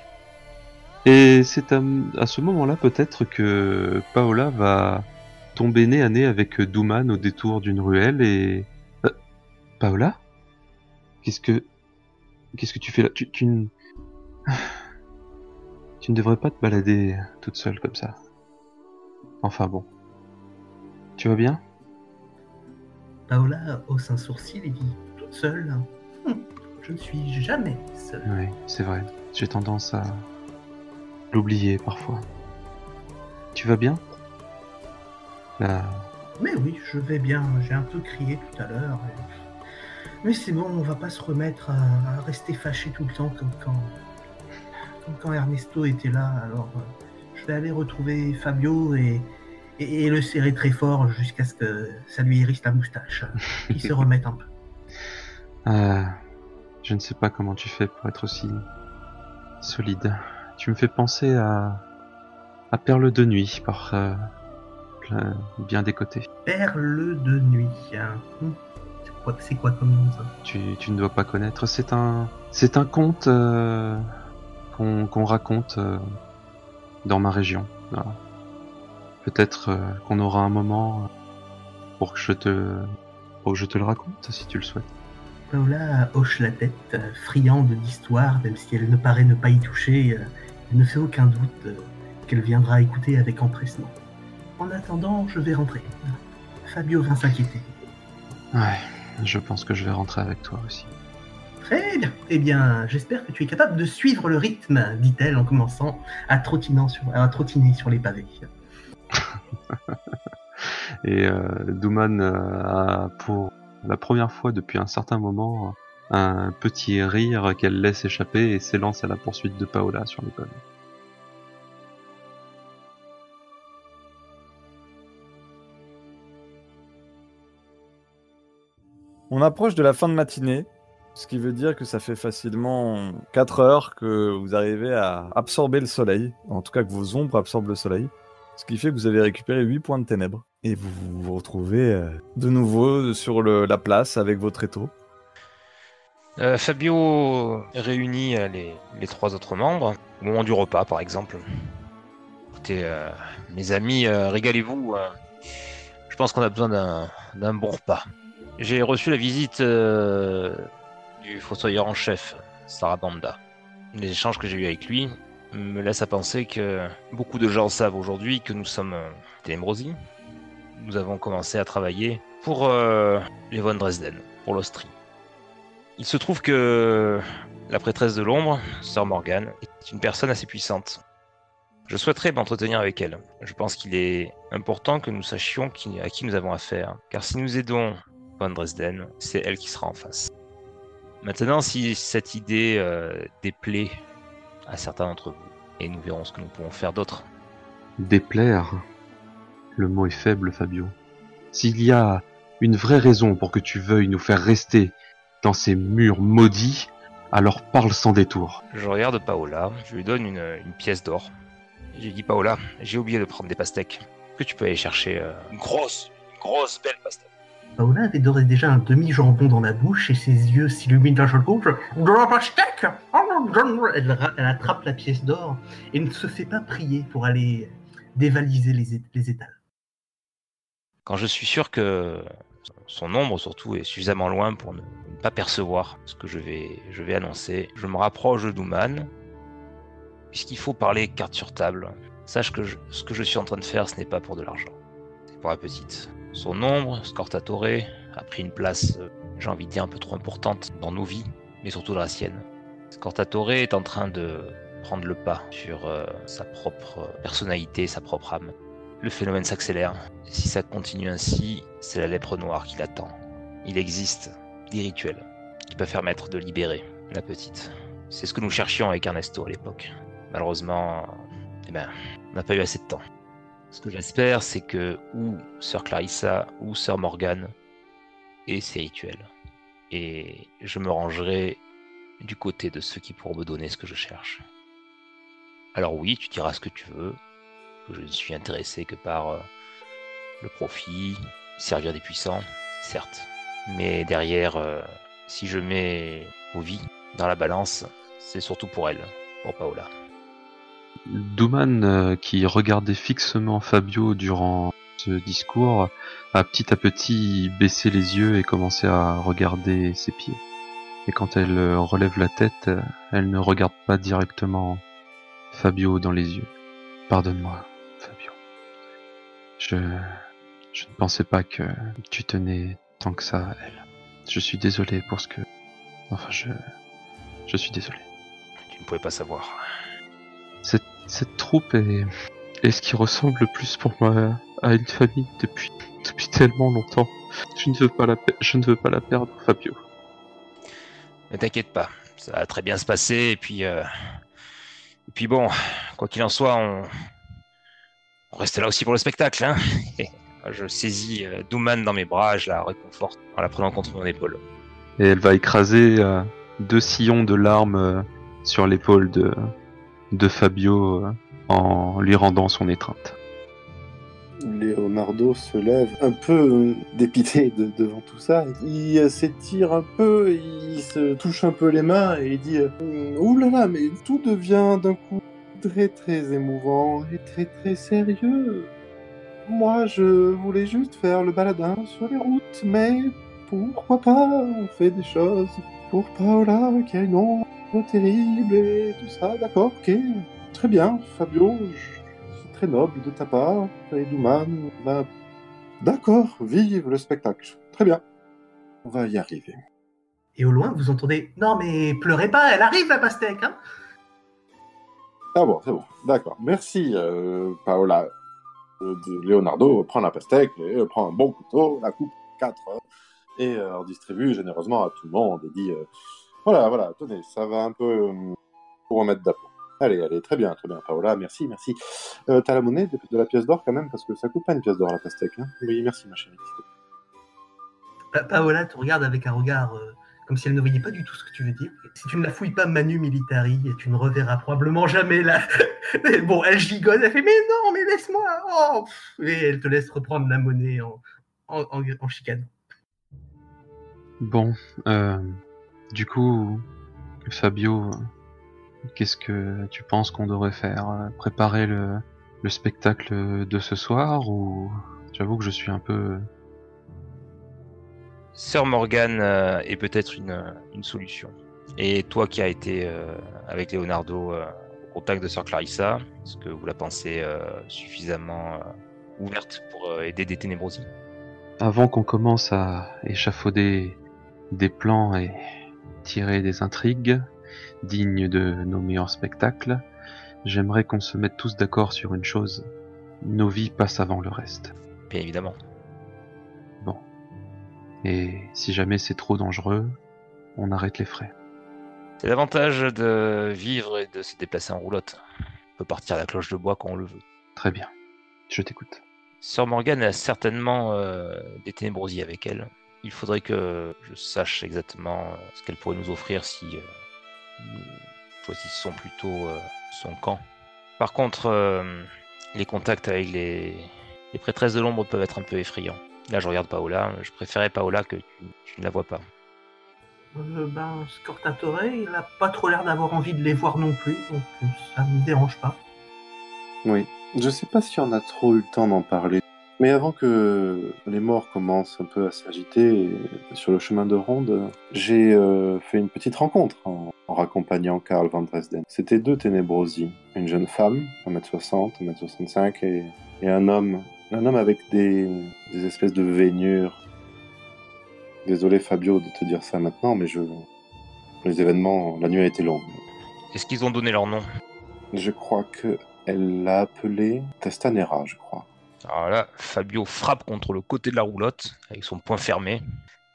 Et c'est à ce moment-là peut-être que Paola va tomber nez à nez avec Douman au détour d'une ruelle et... Paola? Qu'est-ce que tu fais là? Tu ne devrais pas te balader toute seule comme ça. Enfin bon. Tu vas bien? Paola hausse un sourcil et dit « Toute seule? Je ne suis jamais seule. » Oui, c'est vrai. J'ai tendance à l'oublier parfois. Tu vas bien? Mais oui, je vais bien. J'ai un peu crié tout à l'heure. Mais c'est bon, on va pas se remettre à rester fâché tout le temps comme quand Ernesto était là. Alors, je vais aller retrouver Fabio et le serrer très fort jusqu'à ce que ça lui hérisse la moustache, qu'il se remette un peu. Je ne sais pas comment tu fais pour être aussi solide. Tu me fais penser à Perle de nuit par bien des côtés. Perle de nuit. C'est quoi comme nom ça? Tu ne dois pas connaître. C'est un conte qu'on raconte dans ma région. Voilà. Peut-être qu'on aura un moment pour que je te le raconte, si tu le souhaites. Paola hoche la tête, friande d'histoire, même si elle ne paraît ne pas y toucher. Elle ne fait aucun doute qu'elle viendra écouter avec empressement. En attendant, je vais rentrer. Fabio va s'inquiéter. Ouais, je pense que je vais rentrer avec toi aussi. Très bien. Eh bien, j'espère que tu es capable de suivre le rythme, dit-elle en commençant à trottiner sur les pavés. Et Douman a pour la première fois depuis un certain moment un petit rire qu'elle laisse échapper et s'élance à la poursuite de Paola sur les pavés. On approche de la fin de matinée, ce qui veut dire que ça fait facilement 4 heures que vous arrivez à absorber le soleil, en tout cas que vos ombres absorbent le soleil. Ce qui fait que vous avez récupéré 8 points de ténèbres. Et vous vous retrouvez de nouveau sur la place avec vos tréteaux. Fabio réunit les 3 autres membres au moment du repas, par exemple. Écoutez, mes amis, régalez-vous. Je pense qu'on a besoin d'un bon repas. J'ai reçu la visite du fossoyeur en chef, Sarabanda. Les échanges que j'ai eus avec lui me laissent à penser que beaucoup de gens savent aujourd'hui que nous sommes Ténébrosi. Nous avons commencé à travailler pour les von Dresden, pour l'Austrie. Il se trouve que la prêtresse de l'ombre, Sœur Morgane, est une personne assez puissante. Je souhaiterais m'entretenir avec elle. Je pense qu'il est important que nous sachions à qui nous avons affaire, car si nous aidons von Dresden, c'est elle qui sera en face. Maintenant, si cette idée déplaît à certains d'entre vous, et nous verrons ce que nous pouvons faire d'autre. Déplaire. Le mot est faible, Fabio. S'il y a une vraie raison pour que tu veuilles nous faire rester dans ces murs maudits, alors parle sans détour. Je regarde Paola, je lui donne une pièce d'or. Je lui dis, Paola, j'ai oublié de prendre des pastèques. Est-ce que tu peux aller chercher une grosse belle pastèque? Paola avait d'ores et déjà un demi-jambon dans la bouche et ses yeux s'illuminent d'un seul coup. De la pastèque! Elle attrape la pièce d'or et ne se fait pas prier pour aller dévaliser les étals. Quand je suis sûr que son ombre, surtout, est suffisamment loin pour ne pas percevoir ce que je vais annoncer, je me rapproche de Douman. Puisqu'il faut parler carte sur table, sache que ce que je suis en train de faire, ce n'est pas pour de l'argent. C'est pour la petite. Son ombre, Scortatore, a pris une place, j'ai envie de dire, un peu trop importante dans nos vies, mais surtout dans la sienne. Scortatore est en train de prendre le pas sur sa propre personnalité, sa propre âme. Le phénomène s'accélère. Et si ça continue ainsi, c'est la lèpre noire qui l'attend. Il existe des rituels qui peuvent permettre de libérer la petite. C'est ce que nous cherchions avec Ernesto à l'époque. Malheureusement, on n'a pas eu assez de temps. Ce que j'espère, c'est que ou Sœur Clarissa ou Sœur Morgane aient ces rituels. Et je me rangerai du côté de ceux qui pourront me donner ce que je cherche. Alors oui, tu diras ce que tu veux, que je ne suis intéressé que par le profit, servir des puissants, certes. Mais derrière, si je mets vos vies dans la balance, c'est surtout pour elle, pour Paola. Douman, qui regardait fixement Fabio durant ce discours, a petit à petit baissé les yeux et commencé à regarder ses pieds. Et quand elle relève la tête, elle ne regarde pas directement Fabio dans les yeux. Pardonne-moi, Fabio. Je ne pensais pas que tu tenais tant que ça à elle. Je suis désolé pour ce que... Enfin, je suis désolé. Tu ne pouvais pas savoir. Cette troupe est ce qui ressemble le plus pour moi à une famille depuis tellement longtemps. Je ne veux pas la perdre, Fabio. Ne t'inquiète pas, ça va très bien se passer, et puis bon, quoi qu'il en soit, on reste là aussi pour le spectacle, hein. Je saisis Douman dans mes bras, je la réconforte en la prenant contre mon épaule. Et elle va écraser 2 sillons de larmes sur l'épaule de Fabio en lui rendant son étreinte. Leonardo se lève un peu dépité devant tout ça. Il s'étire un peu, il se touche un peu les mains et il dit « Ouh là là, mais tout devient d'un coup très très émouvant et très très sérieux. Moi, je voulais juste faire le baladin sur les routes, mais pourquoi pas, on fait des choses pour Paola qui a une ombre terrible et tout ça, d'accord, ok. Très bien, Fabio, c'est très noble de ta part, et Douman, d'accord, vive le spectacle. Très bien, on va y arriver. » Et au loin, vous entendez « Non mais pleurez pas, elle arrive la pastèque, hein !» Ah bon, c'est bon, d'accord. Merci, Paola. Leonardo prend la pastèque, et prend un bon couteau, la coupe 4, et en distribue généreusement à tout le monde, et dit voilà, tenez, ça va un peu pour remettre d'aplomb. Allez, très bien, Paola, merci. T'as la monnaie de la pièce d'or quand même, parce que ça coûte pas une pièce d'or la pastèque, hein. Oui, merci ma chérie. Paola te regarde avec un regard comme si elle ne voyait pas du tout ce que tu veux dire. Si tu ne la fouilles pas Manu Militari, tu ne reverras probablement jamais la... Bon, elle gigote, elle fait « Mais non, mais laisse-moi !» oh et elle te laisse reprendre la monnaie en chicane. Bon, du coup, Fabio, qu'est-ce que tu penses qu'on devrait faire? Préparer le spectacle de ce soir ou... J'avoue que je suis un peu... Sir Morgan est peut-être une solution. Et toi qui as été avec Leonardo au contact de Sir Clarissa, est-ce que vous la pensez suffisamment ouverte pour aider des Ténébrosi? Avant qu'on commence à échafauder des plans et tirer des intrigues dignes de nos meilleurs spectacles, j'aimerais qu'on se mette tous d'accord sur une chose. Nos vies passent avant le reste. Bien évidemment. Bon. Et si jamais c'est trop dangereux, on arrête les frais. C'est l'avantage de vivre et de se déplacer en roulotte. On peut partir à la cloche de bois quand on le veut. Très bien. Je t'écoute. Sir Morgan a certainement des Ténébrosi avec elle. Il faudrait que je sache exactement ce qu'elle pourrait nous offrir si nous choisissons plutôt son camp. Par contre, les contacts avec les prêtresses de l'ombre peuvent être un peu effrayants. Là, je regarde Paola. Je préférais Paola que tu ne la vois pas. Scortatore, il n'a pas trop l'air d'avoir envie de les voir non plus, donc ça me dérange pas. Oui, je sais pas si on a trop eu le temps d'en parler. Mais avant que les morts commencent un peu à s'agiter sur le chemin de ronde, j'ai fait une petite rencontre en raccompagnant Karl van Dresden. C'était 2 Ténébrosi, une jeune femme, 1m60, 1m65, et un homme avec des espèces de veinures. Désolé Fabio de te dire ça maintenant, mais les événements, la nuit a été longue. Est-ce qu'ils ont donné leur nom? Je crois qu'elle l'a appelé Testanera, je crois. Alors là, Fabio frappe contre le côté de la roulotte avec son poing fermé.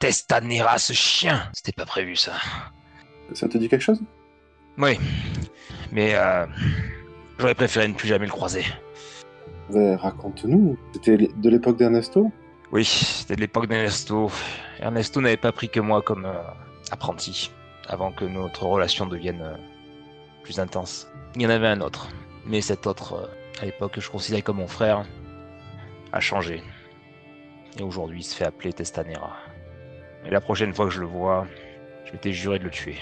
Testanera, ce chien! C'était pas prévu ça. Ça te dit quelque chose? Oui, mais j'aurais préféré ne plus jamais le croiser. Ouais, raconte-nous. C'était de l'époque d'Ernesto? Oui, c'était de l'époque d'Ernesto. Ernesto n'avait pas pris que moi comme apprenti, avant que notre relation devienne plus intense. Il y en avait un autre, mais cet autre, à l'époque que je considérais comme mon frère, a changé. Et aujourd'hui, il se fait appeler Testanera. Et la prochaine fois que je le vois, je m'étais juré de le tuer.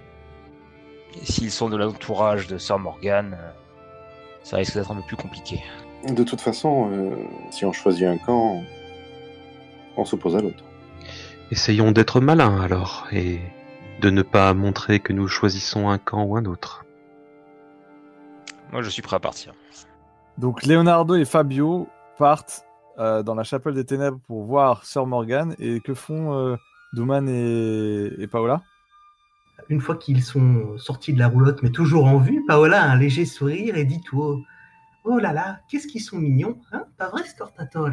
Et s'ils sont de l'entourage de Sir Morgan, ça risque d'être un peu plus compliqué. De toute façon, si on choisit un camp, on s'oppose à l'autre. Essayons d'être malins alors, et de ne pas montrer que nous choisissons un camp ou un autre. Moi, je suis prêt à partir. Donc Leonardo et Fabio partent dans la chapelle des ténèbres pour voir Sir Morgan. Et que font Duman et Paola? Une fois qu'ils sont sortis de la roulotte, mais toujours en vue, Paola a un léger sourire et dit tout haut « Oh là là, qu'est-ce qu'ils sont mignons, hein? Pas vrai, Scortatore?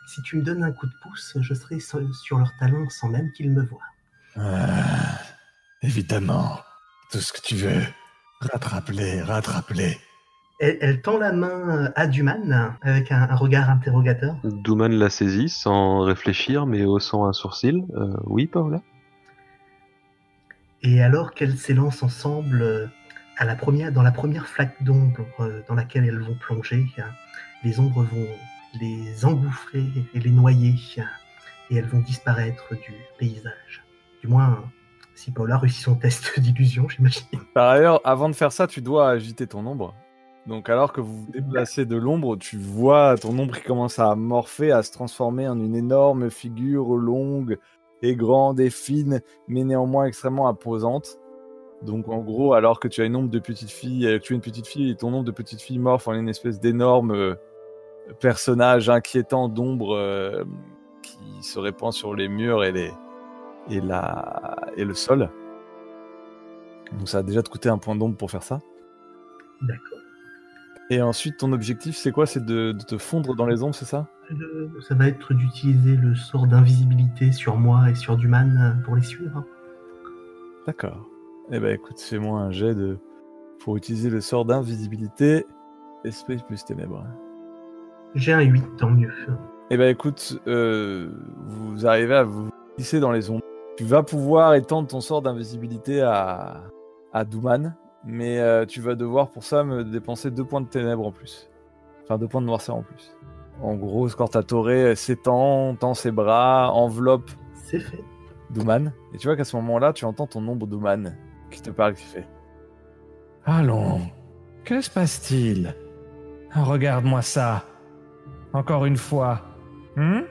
Si tu me donnes un coup de pouce, je serai sur leur talon sans même qu'ils me voient. » Évidemment, tout ce que tu veux. Rattrape-les. Elle tend la main à Duman avec un regard interrogateur. Duman la saisit sans réfléchir, mais haussant un sourcil. Oui, Paola? Et alors qu'elles s'élancent ensemble dans la première flaque d'ombre dans laquelle elles vont plonger, les ombres vont les engouffrer et les noyer, et elles vont disparaître du paysage. Du moins, si Paola réussit son test d'illusion, j'imagine. Par ailleurs, avant de faire ça, tu dois agiter ton ombre. Donc alors que vous vous déplacez de l'ombre, tu vois ton ombre qui commence à morpher, à se transformer en une énorme figure longue et grande et fine, mais néanmoins extrêmement imposante. Donc en gros, alors que tu as une ombre de petite fille, tu es une petite fille et ton ombre de petite fille morphe en une espèce d'énorme personnage inquiétant d'ombre qui se répand sur les murs et le sol. Donc ça a déjà te coûté un point d'ombre pour faire ça. D'accord. Et ensuite, ton objectif, c'est quoi? C'est de te fondre dans les ombres, c'est ça? Ça va être d'utiliser le sort d'invisibilité sur moi et sur Duman pour les suivre. D'accord. Eh ben écoute, fais-moi un jet pour utiliser le sort d'invisibilité. Esprit plus ténèbres. J'ai un 8, tant mieux. Eh ben écoute, vous arrivez à vous glisser dans les ombres. Tu vas pouvoir étendre ton sort d'invisibilité à Douman, mais tu vas devoir pour ça me dépenser 2 points de ténèbres en plus. Enfin, 2 points de noirceur en plus. En gros, Scortatore s'étend, tend ses bras, enveloppe C'est fait. Douman. Et tu vois qu'à ce moment-là, tu entends ton ombre Douman qui te parle, qui fait Allons, que se passe-t-il? Regarde-moi ça. Encore une fois. On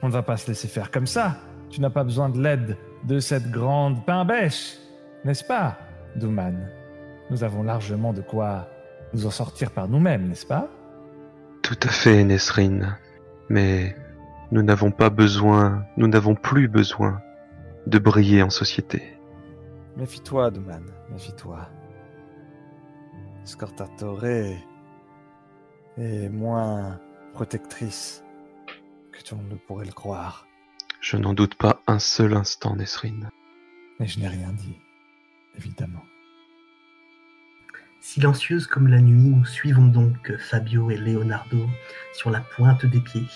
ne va pas se laisser faire comme ça. Tu n'as pas besoin de l'aide de cette grande pain-bêche, n'est-ce pas, Douman? Nous avons largement de quoi nous en sortir par nous-mêmes, n'est-ce pas? Tout à fait, Nesrine. Mais nous n'avons plus besoin de briller en société. Méfie-toi, Douman, méfie-toi. Scortatore est moins protectrice que tu ne pourrais le croire. Je n'en doute pas un seul instant, Nesrine. Mais je n'ai rien dit, évidemment. Silencieuse comme la nuit, nous suivons donc Fabio et Leonardo sur la pointe des pieds,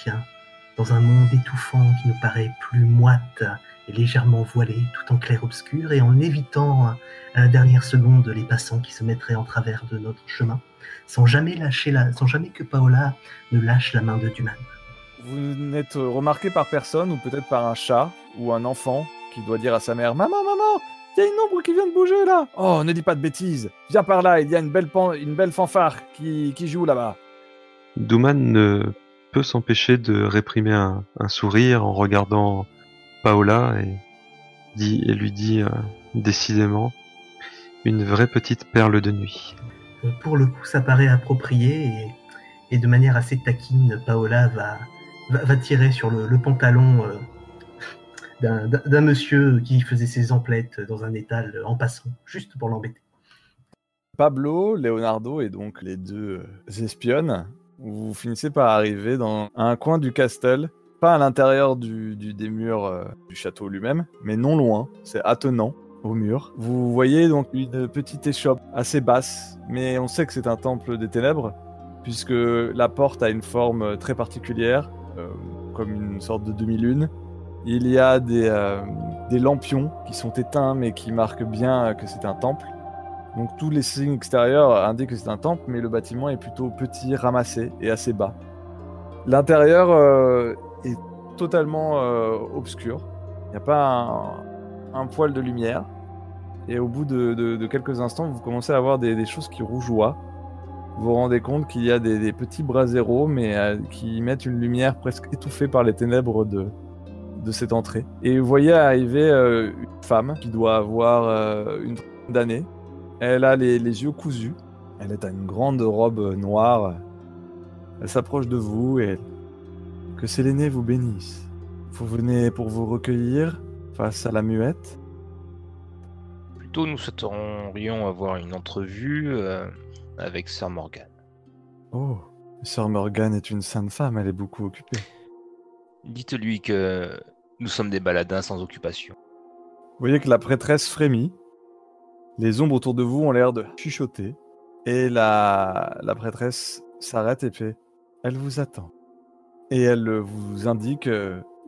dans un monde étouffant qui nous paraît plus moite et légèrement voilé, tout en clair-obscur, et en évitant à la dernière seconde les passants qui se mettraient en travers de notre chemin, sans jamais que Paola ne lâche la main de Duman. Vous n'êtes remarqué par personne, ou peut-être par un chat, ou un enfant, qui doit dire à sa mère « Maman, maman, il y a une ombre qui vient de bouger là !»« Oh, ne dis pas de bêtises, viens par là, il y a une belle fanfare qui joue là-bas. » Douman ne peut s'empêcher de réprimer un sourire en regardant Paola et lui dit décidément une vraie petite perle de nuit. Pour le coup, ça paraît approprié, et de manière assez taquine, Paola va tirer sur le pantalon d'un monsieur qui faisait ses emplettes dans un étal en passant, juste pour l'embêter. Pablo, Leonardo et donc les 2 espionnes, vous finissez par arriver dans un coin du castle, pas à l'intérieur des murs du château lui-même, mais non loin, c'est attenant au mur. Vous voyez donc une petite échoppe assez basse, mais on sait que c'est un temple des ténèbres, puisque la porte a une forme très particulière, comme une sorte de demi-lune. Il y a des lampions qui sont éteints, mais qui marquent bien que c'est un temple. Donc tous les signes extérieurs indiquent que c'est un temple, mais le bâtiment est plutôt petit, ramassé et assez bas. L'intérieur est totalement obscur. Il n'y a pas un poil de lumière. Et au bout de quelques instants, vous commencez à avoir des choses qui rougeoient. Vous vous rendez compte qu'il y a des petits braseros, mais qui mettent une lumière presque étouffée par les ténèbres de cette entrée. Et vous voyez arriver une femme qui doit avoir une trentaine d'années. Elle a les yeux cousus. Elle est à une grande robe noire. Elle s'approche de vous et que Séléné vous bénisse. Vous venez pour vous recueillir face à la muette. Plutôt, nous souhaiterions avoir une entrevue avec Sir Morgan. Oh, Sir Morgan est une sainte femme, elle est beaucoup occupée. Dites-lui que nous sommes des baladins sans occupation. Vous voyez que la prêtresse frémit. Les ombres autour de vous ont l'air de chuchoter. Et la prêtresse s'arrête et fait « Elle vous attend ». Et elle vous indique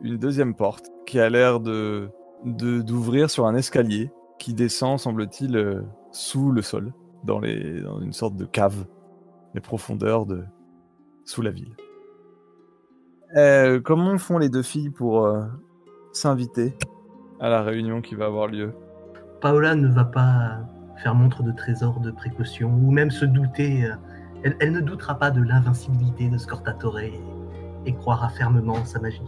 une deuxième porte qui a l'air d'ouvrir sur un escalier qui descend, semble-t-il, sous le sol, dans une sorte de cave, les profondeurs sous la ville. Comment font les 2 filles pour s'inviter à la réunion qui va avoir lieu? Paola ne va pas faire montre de trésor de précaution, ou même se douter. Elle ne doutera pas de l'invincibilité de Scortatore et croira fermement en sa magie.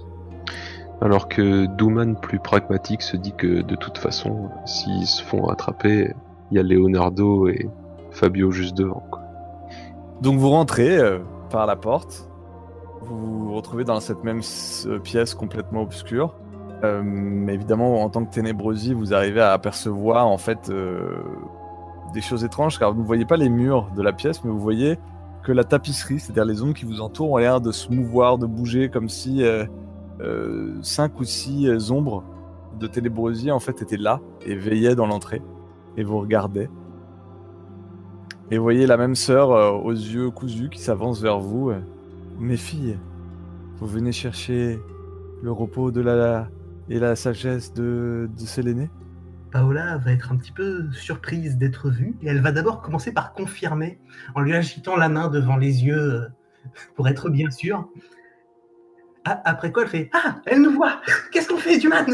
Alors que Douman, plus pragmatique, se dit que de toute façon, s'ils se font rattraper, il y a Leonardo et Fabio juste devant, quoi. Donc vous rentrez par la porte, vous vous retrouvez dans cette même pièce complètement obscure. Mais évidemment, en tant que ténébrosi, vous arrivez à apercevoir en fait des choses étranges, car vous ne voyez pas les murs de la pièce, mais vous voyez que la tapisserie, c'est-à-dire les ombres qui vous entourent, ont l'air de se mouvoir, de bouger, comme si 5 ou 6 ombres de ténébrosi en fait étaient là et veillaient dans l'entrée et vous regardaient. Et vous voyez la même sœur aux yeux cousus qui s'avance vers vous. Mes filles, vous venez chercher le repos de la et la sagesse de Séléné? Paola va être un petit peu surprise d'être vue et elle va d'abord commencer par confirmer en lui agitant la main devant les yeux pour être bien sûre. Après quoi elle fait « Ah, elle nous voit! Qu'est-ce qu'on fait, Duman ?»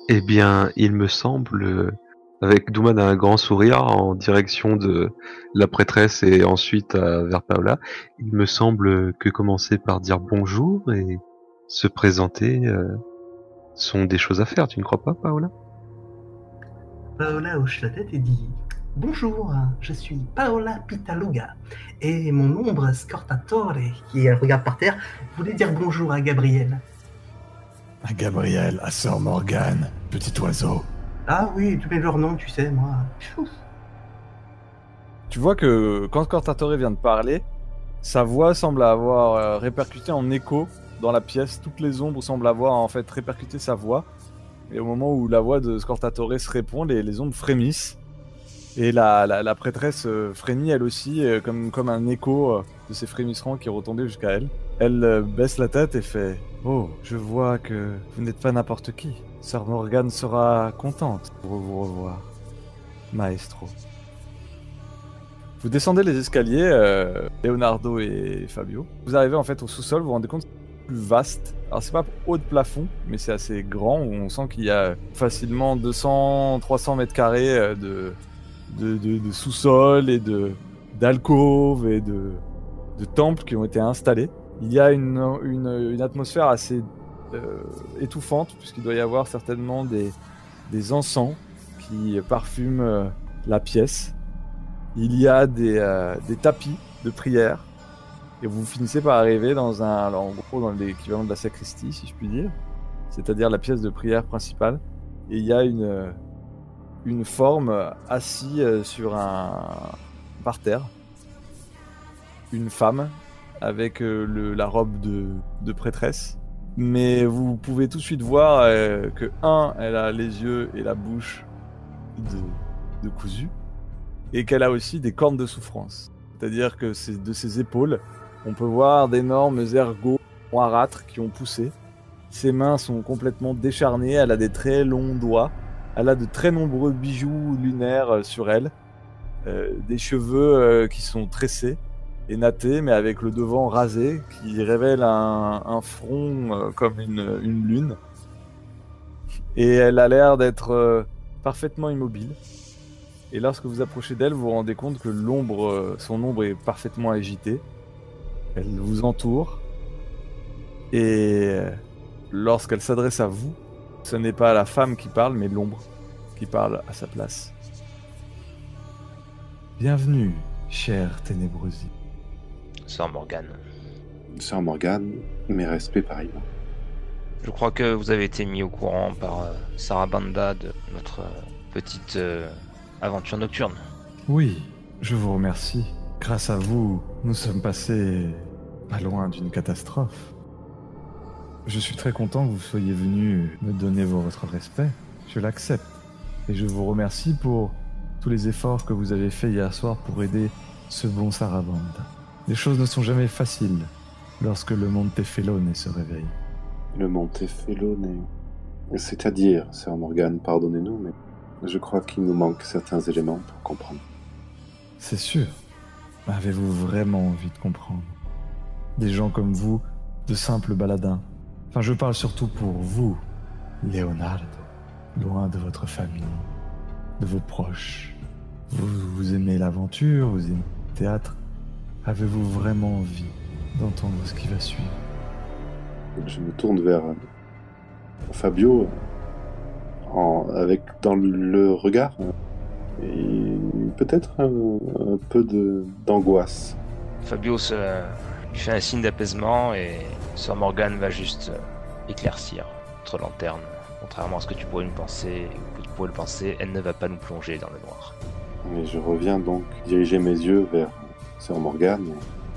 Eh bien, il me semble, avec Douman a un grand sourire en direction de la prêtresse et ensuite vers Paola, il me semble que commencer par dire bonjour et se présenter sont des choses à faire, tu ne crois pas, Paola? Paola hoche la tête et dit « Bonjour, je suis Paola Pitaluga et mon ombre Scortatore, qui elle regarde par terre, voulait dire bonjour à Gabriel. » À Gabriel, à Sœur Morgane, petit oiseau. Ah oui, tous mes leurs noms, tu sais, moi. Tu vois que quand Scortatore vient de parler, sa voix semble avoir répercuté en écho dans la pièce. Toutes les ombres semblent avoir en fait répercuté sa voix. Et au moment où la voix de Scortatore se répond, les ombres frémissent. Et la prêtresse frémit elle aussi, comme un écho de ces frémissements qui est retombé jusqu'à elle. Elle baisse la tête et fait « Oh, je vois que vous n'êtes pas n'importe qui. Sœur Morgane sera contente pour vous revoir, maestro. » Vous descendez les escaliers, Leonardo et Fabio. Vous arrivez en fait au sous-sol, vous vous rendez compte que c'est plus vaste. Alors c'est pas haut de plafond, mais c'est assez grand, où on sent qu'il y a facilement 200-300 mètres carrés de sous-sol et d'alcôves et de temples qui ont été installés. Il y a une atmosphère assez étouffante, puisqu'il doit y avoir certainement des encens qui parfument la pièce. Il y a des tapis de prière, et vous finissez par arriver dans l'équivalent de la sacristie, si je puis dire, c'est-à-dire la pièce de prière principale. Et il y a une forme assise sur par terre, une femme avec la robe de prêtresse. Mais vous pouvez tout de suite voir que elle a les yeux et la bouche de cousu, et qu'elle a aussi des cornes de souffrance. C'est-à-dire que de ses épaules, on peut voir d'énormes ergots noirâtres qui ont poussé. Ses mains sont complètement décharnées, elle a des très longs doigts. Elle a de très nombreux bijoux lunaires sur elle, des cheveux qui sont tressés et nattés, mais avec le devant rasé, qui révèle un front comme une lune. Et elle a l'air d'être parfaitement immobile. Et lorsque vous approchez d'elle, vous vous rendez compte que son ombre est parfaitement agitée. Elle vous entoure. Et lorsqu'elle s'adresse à vous, ce n'est pas la femme qui parle, mais l'ombre qui parle à sa place. Bienvenue, chère Ténébrosie. Sœur Morgane. Sœur Morgane, mes respects pareillement. Je crois que vous avez été mis au courant par Sarabanda de notre petite aventure nocturne. Oui, je vous remercie. Grâce à vous, nous sommes passés pas loin d'une catastrophe. Je suis très content que vous soyez venu me donner votre respect. Je l'accepte. Et je vous remercie pour tous les efforts que vous avez faits hier soir pour aider ce bon Sarabanda. Les choses ne sont jamais faciles lorsque le Montefelone se réveille. Le Montefelone, c'est-à-dire, Sœur Morgane, pardonnez-nous, mais je crois qu'il nous manque certains éléments pour comprendre. C'est sûr. Avez-vous vraiment envie de comprendre? Des gens comme vous, de simples baladins. Enfin, je parle surtout pour vous, Leonardo, loin de votre famille, de vos proches. Vous aimez l'aventure, vous aimez le théâtre. Avez-vous vraiment envie d'entendre ce qui va suivre? Je me tourne vers Fabio, dans le regard, et peut-être un peu d'angoisse. Fabio lui fait un signe d'apaisement et Sœur Morgane va juste éclaircir notre lanterne. Contrairement à ce que tu pourrais le penser, elle ne va pas nous plonger dans le noir. Et je reviens donc diriger mes yeux vers Sœur Morgane.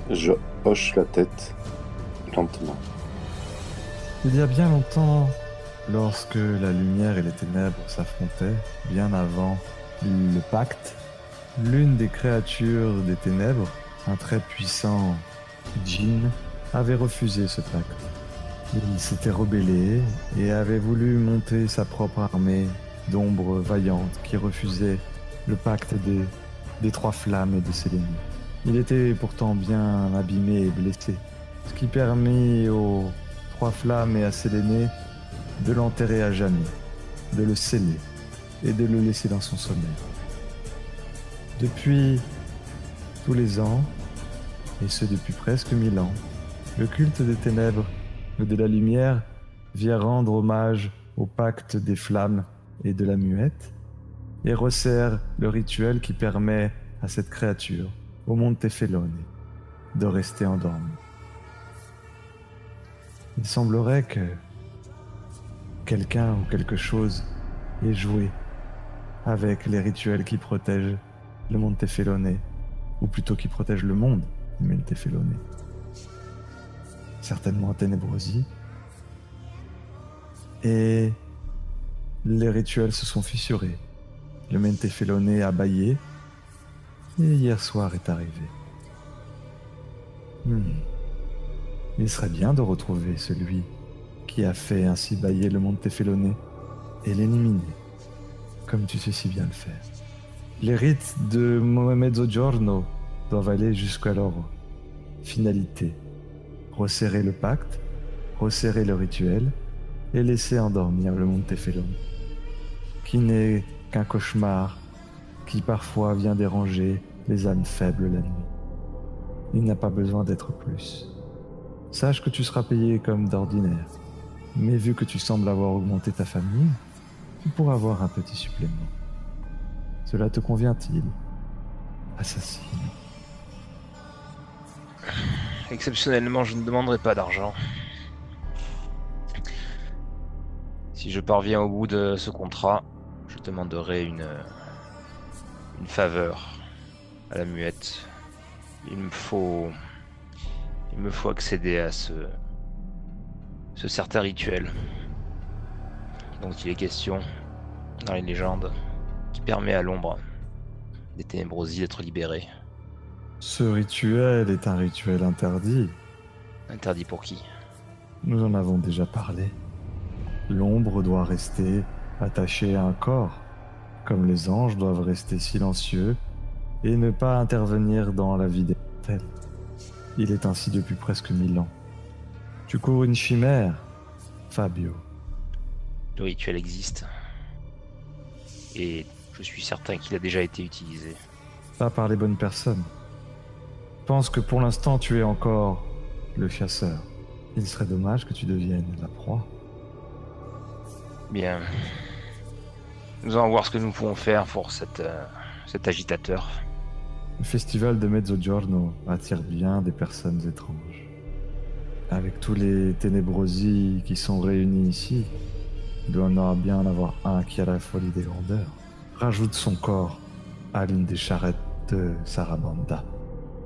Je hoche la tête lentement. Il y a bien longtemps, lorsque la lumière et les ténèbres s'affrontaient, bien avant le pacte, l'une des créatures des ténèbres, un très puissant djinn, avait refusé ce pacte. Il s'était rebellé et avait voulu monter sa propre armée d'ombres vaillantes qui refusaient le pacte des trois flammes et de Sélénie. Il était pourtant bien abîmé et blessé, ce qui permit aux trois flammes et à Sélénée de l'enterrer à jamais, de le sceller et de le laisser dans son sommeil. Depuis tous les ans, et ce depuis presque 1000 ans, le culte des ténèbres et de la lumière vient rendre hommage au pacte des flammes et de la muette et resserre le rituel qui permet à cette créature, au Monte Felone, de rester endormie. Il semblerait que quelqu'un ou quelque chose ait joué avec les rituels qui protègent le Monte Felone, ou plutôt qui protègent le monde du Monte Felone. Certainement Ténébrosi. Et les rituels se sont fissurés. Le Monte Felone a bâillé, et hier soir est arrivé. Il serait bien de retrouver celui qui a fait ainsi bâiller le Monte Felone et l'éliminer, comme tu sais si bien le faire. Les rites de Mezzogiorno doivent aller jusqu'à leur finalité. Resserrer le pacte, resserrer le rituel et laisser endormir le Monte Felone, qui n'est qu'un cauchemar qui parfois vient déranger les âmes faibles la nuit. Il n'a pas besoin d'être plus. Sache que tu seras payé comme d'ordinaire, mais vu que tu sembles avoir augmenté ta famille, tu pourras avoir un petit supplément. Cela te convient-il, assassine? Exceptionnellement, je ne demanderai pas d'argent. Si je parviens au bout de ce contrat, je demanderai une faveur à la muette. Il me faut accéder à ce certain rituel dont il est question dans les légendes, qui permet à l'ombre des Ténébrosi d'être libérée. Ce rituel est un rituel interdit. Interdit pour qui? Nous en avons déjà parlé. L'ombre doit rester attachée à un corps, comme les anges doivent rester silencieux et ne pas intervenir dans la vie des mortels. Il est ainsi depuis presque 1000 ans. Tu cours une chimère, Fabio. Le rituel existe. Et je suis certain qu'il a déjà été utilisé. Pas par les bonnes personnes. Je pense que pour l'instant tu es encore le chasseur. Il serait dommage que tu deviennes la proie. Bien. Nous allons voir ce que nous pouvons faire pour cet agitateur. Le festival de Mezzogiorno attire bien des personnes étranges. Avec tous les Ténébrosi qui sont réunis ici, il doit en avoir bien en avoir un qui a la folie des grandeurs. Rajoute son corps à l'une des charrettes de Sarabanda.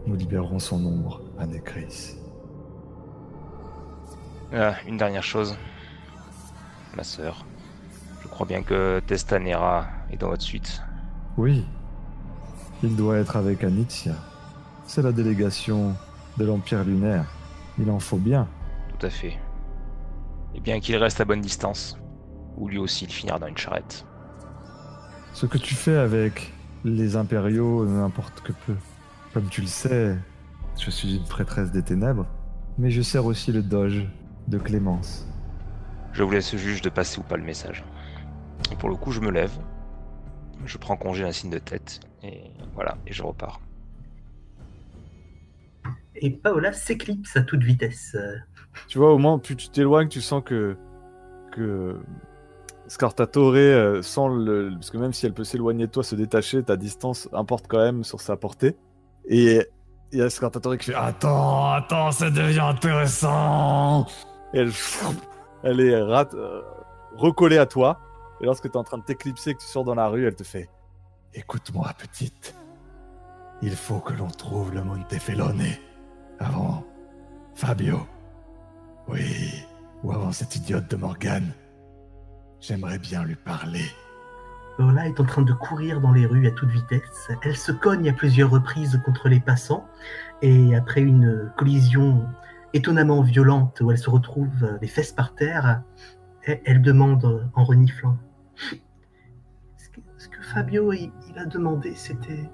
Nous libérerons son ombre à Nécris. Une dernière chose. Ma sœur. Je crois bien que Testanera est dans votre suite. Oui. Il doit être avec Anitia. C'est la délégation de l'Empire lunaire. Il en faut bien. Tout à fait. Et bien qu'il reste à bonne distance, ou lui aussi il finira dans une charrette. Ce que tu fais avec les impériaux n'importe que peu. Comme tu le sais, je suis une prêtresse des ténèbres, mais je sers aussi le doge de Clémence. Je vous laisse juge de passer ou pas le message. Et pour le coup, je me lève, je prends congé d'un signe de tête, et voilà, et je repars. Et Paola s'éclipse à toute vitesse. Tu vois, au moins, plus tu t'éloignes, tu sens que Scartatore sent le... Parce que même si elle peut s'éloigner de toi, se détacher, ta distance importe quand même sur sa portée. Et il y a Scartatore qui fait « Attends, ça devient intéressant !» Et elle est recollée à toi. Et lorsque tu es en train de t'éclipser, que tu sors dans la rue, elle te fait « Écoute-moi, petite. Il faut que l'on trouve le Monte Felone. Avant Fabio. Oui, ou avant cette idiote de Morgane. J'aimerais bien lui parler. » Paola est en train de courir dans les rues à toute vitesse. Elle se cogne à plusieurs reprises contre les passants. Et après une collision étonnamment violente où elle se retrouve les fesses par terre, elle demande en reniflant. Ce que Fabio il a demandé, c'était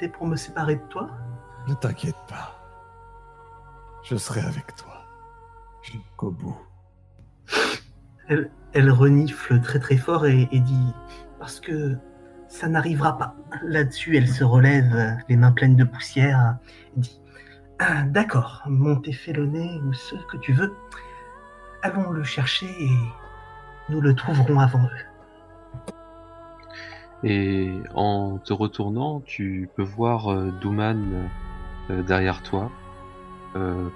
pour me séparer de toi? Ne t'inquiète pas. Je serai avec toi. Jusqu'au bout. Elle renifle très très fort et dit « Parce que ça n'arrivera pas. » Là-dessus, elle se relève, les mains pleines de poussière, et dit « D'accord, Montefellone ou ce que tu veux, allons le chercher et nous le trouverons avant eux. » Et en te retournant, tu peux voir Douman derrière toi,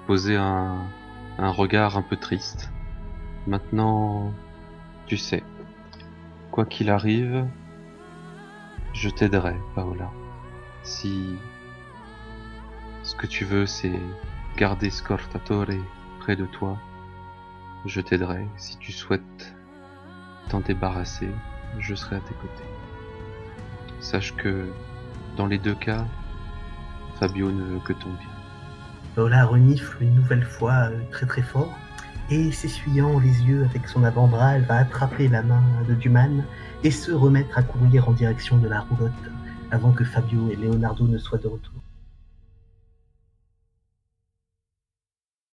poser un regard un peu triste. Maintenant, tu sais, quoi qu'il arrive, je t'aiderai, Paola. Si ce que tu veux, c'est garder Scortatore près de toi, je t'aiderai. Si tu souhaites t'en débarrasser, je serai à tes côtés. Sache que, dans les deux cas, Fabio ne veut que ton bien. Paola renifle une nouvelle fois très très fort, et s'essuyant les yeux avec son avant-bras, elle va attraper la main de Duman et se remettre à courir en direction de la roulotte avant que Fabio et Leonardo ne soient de retour.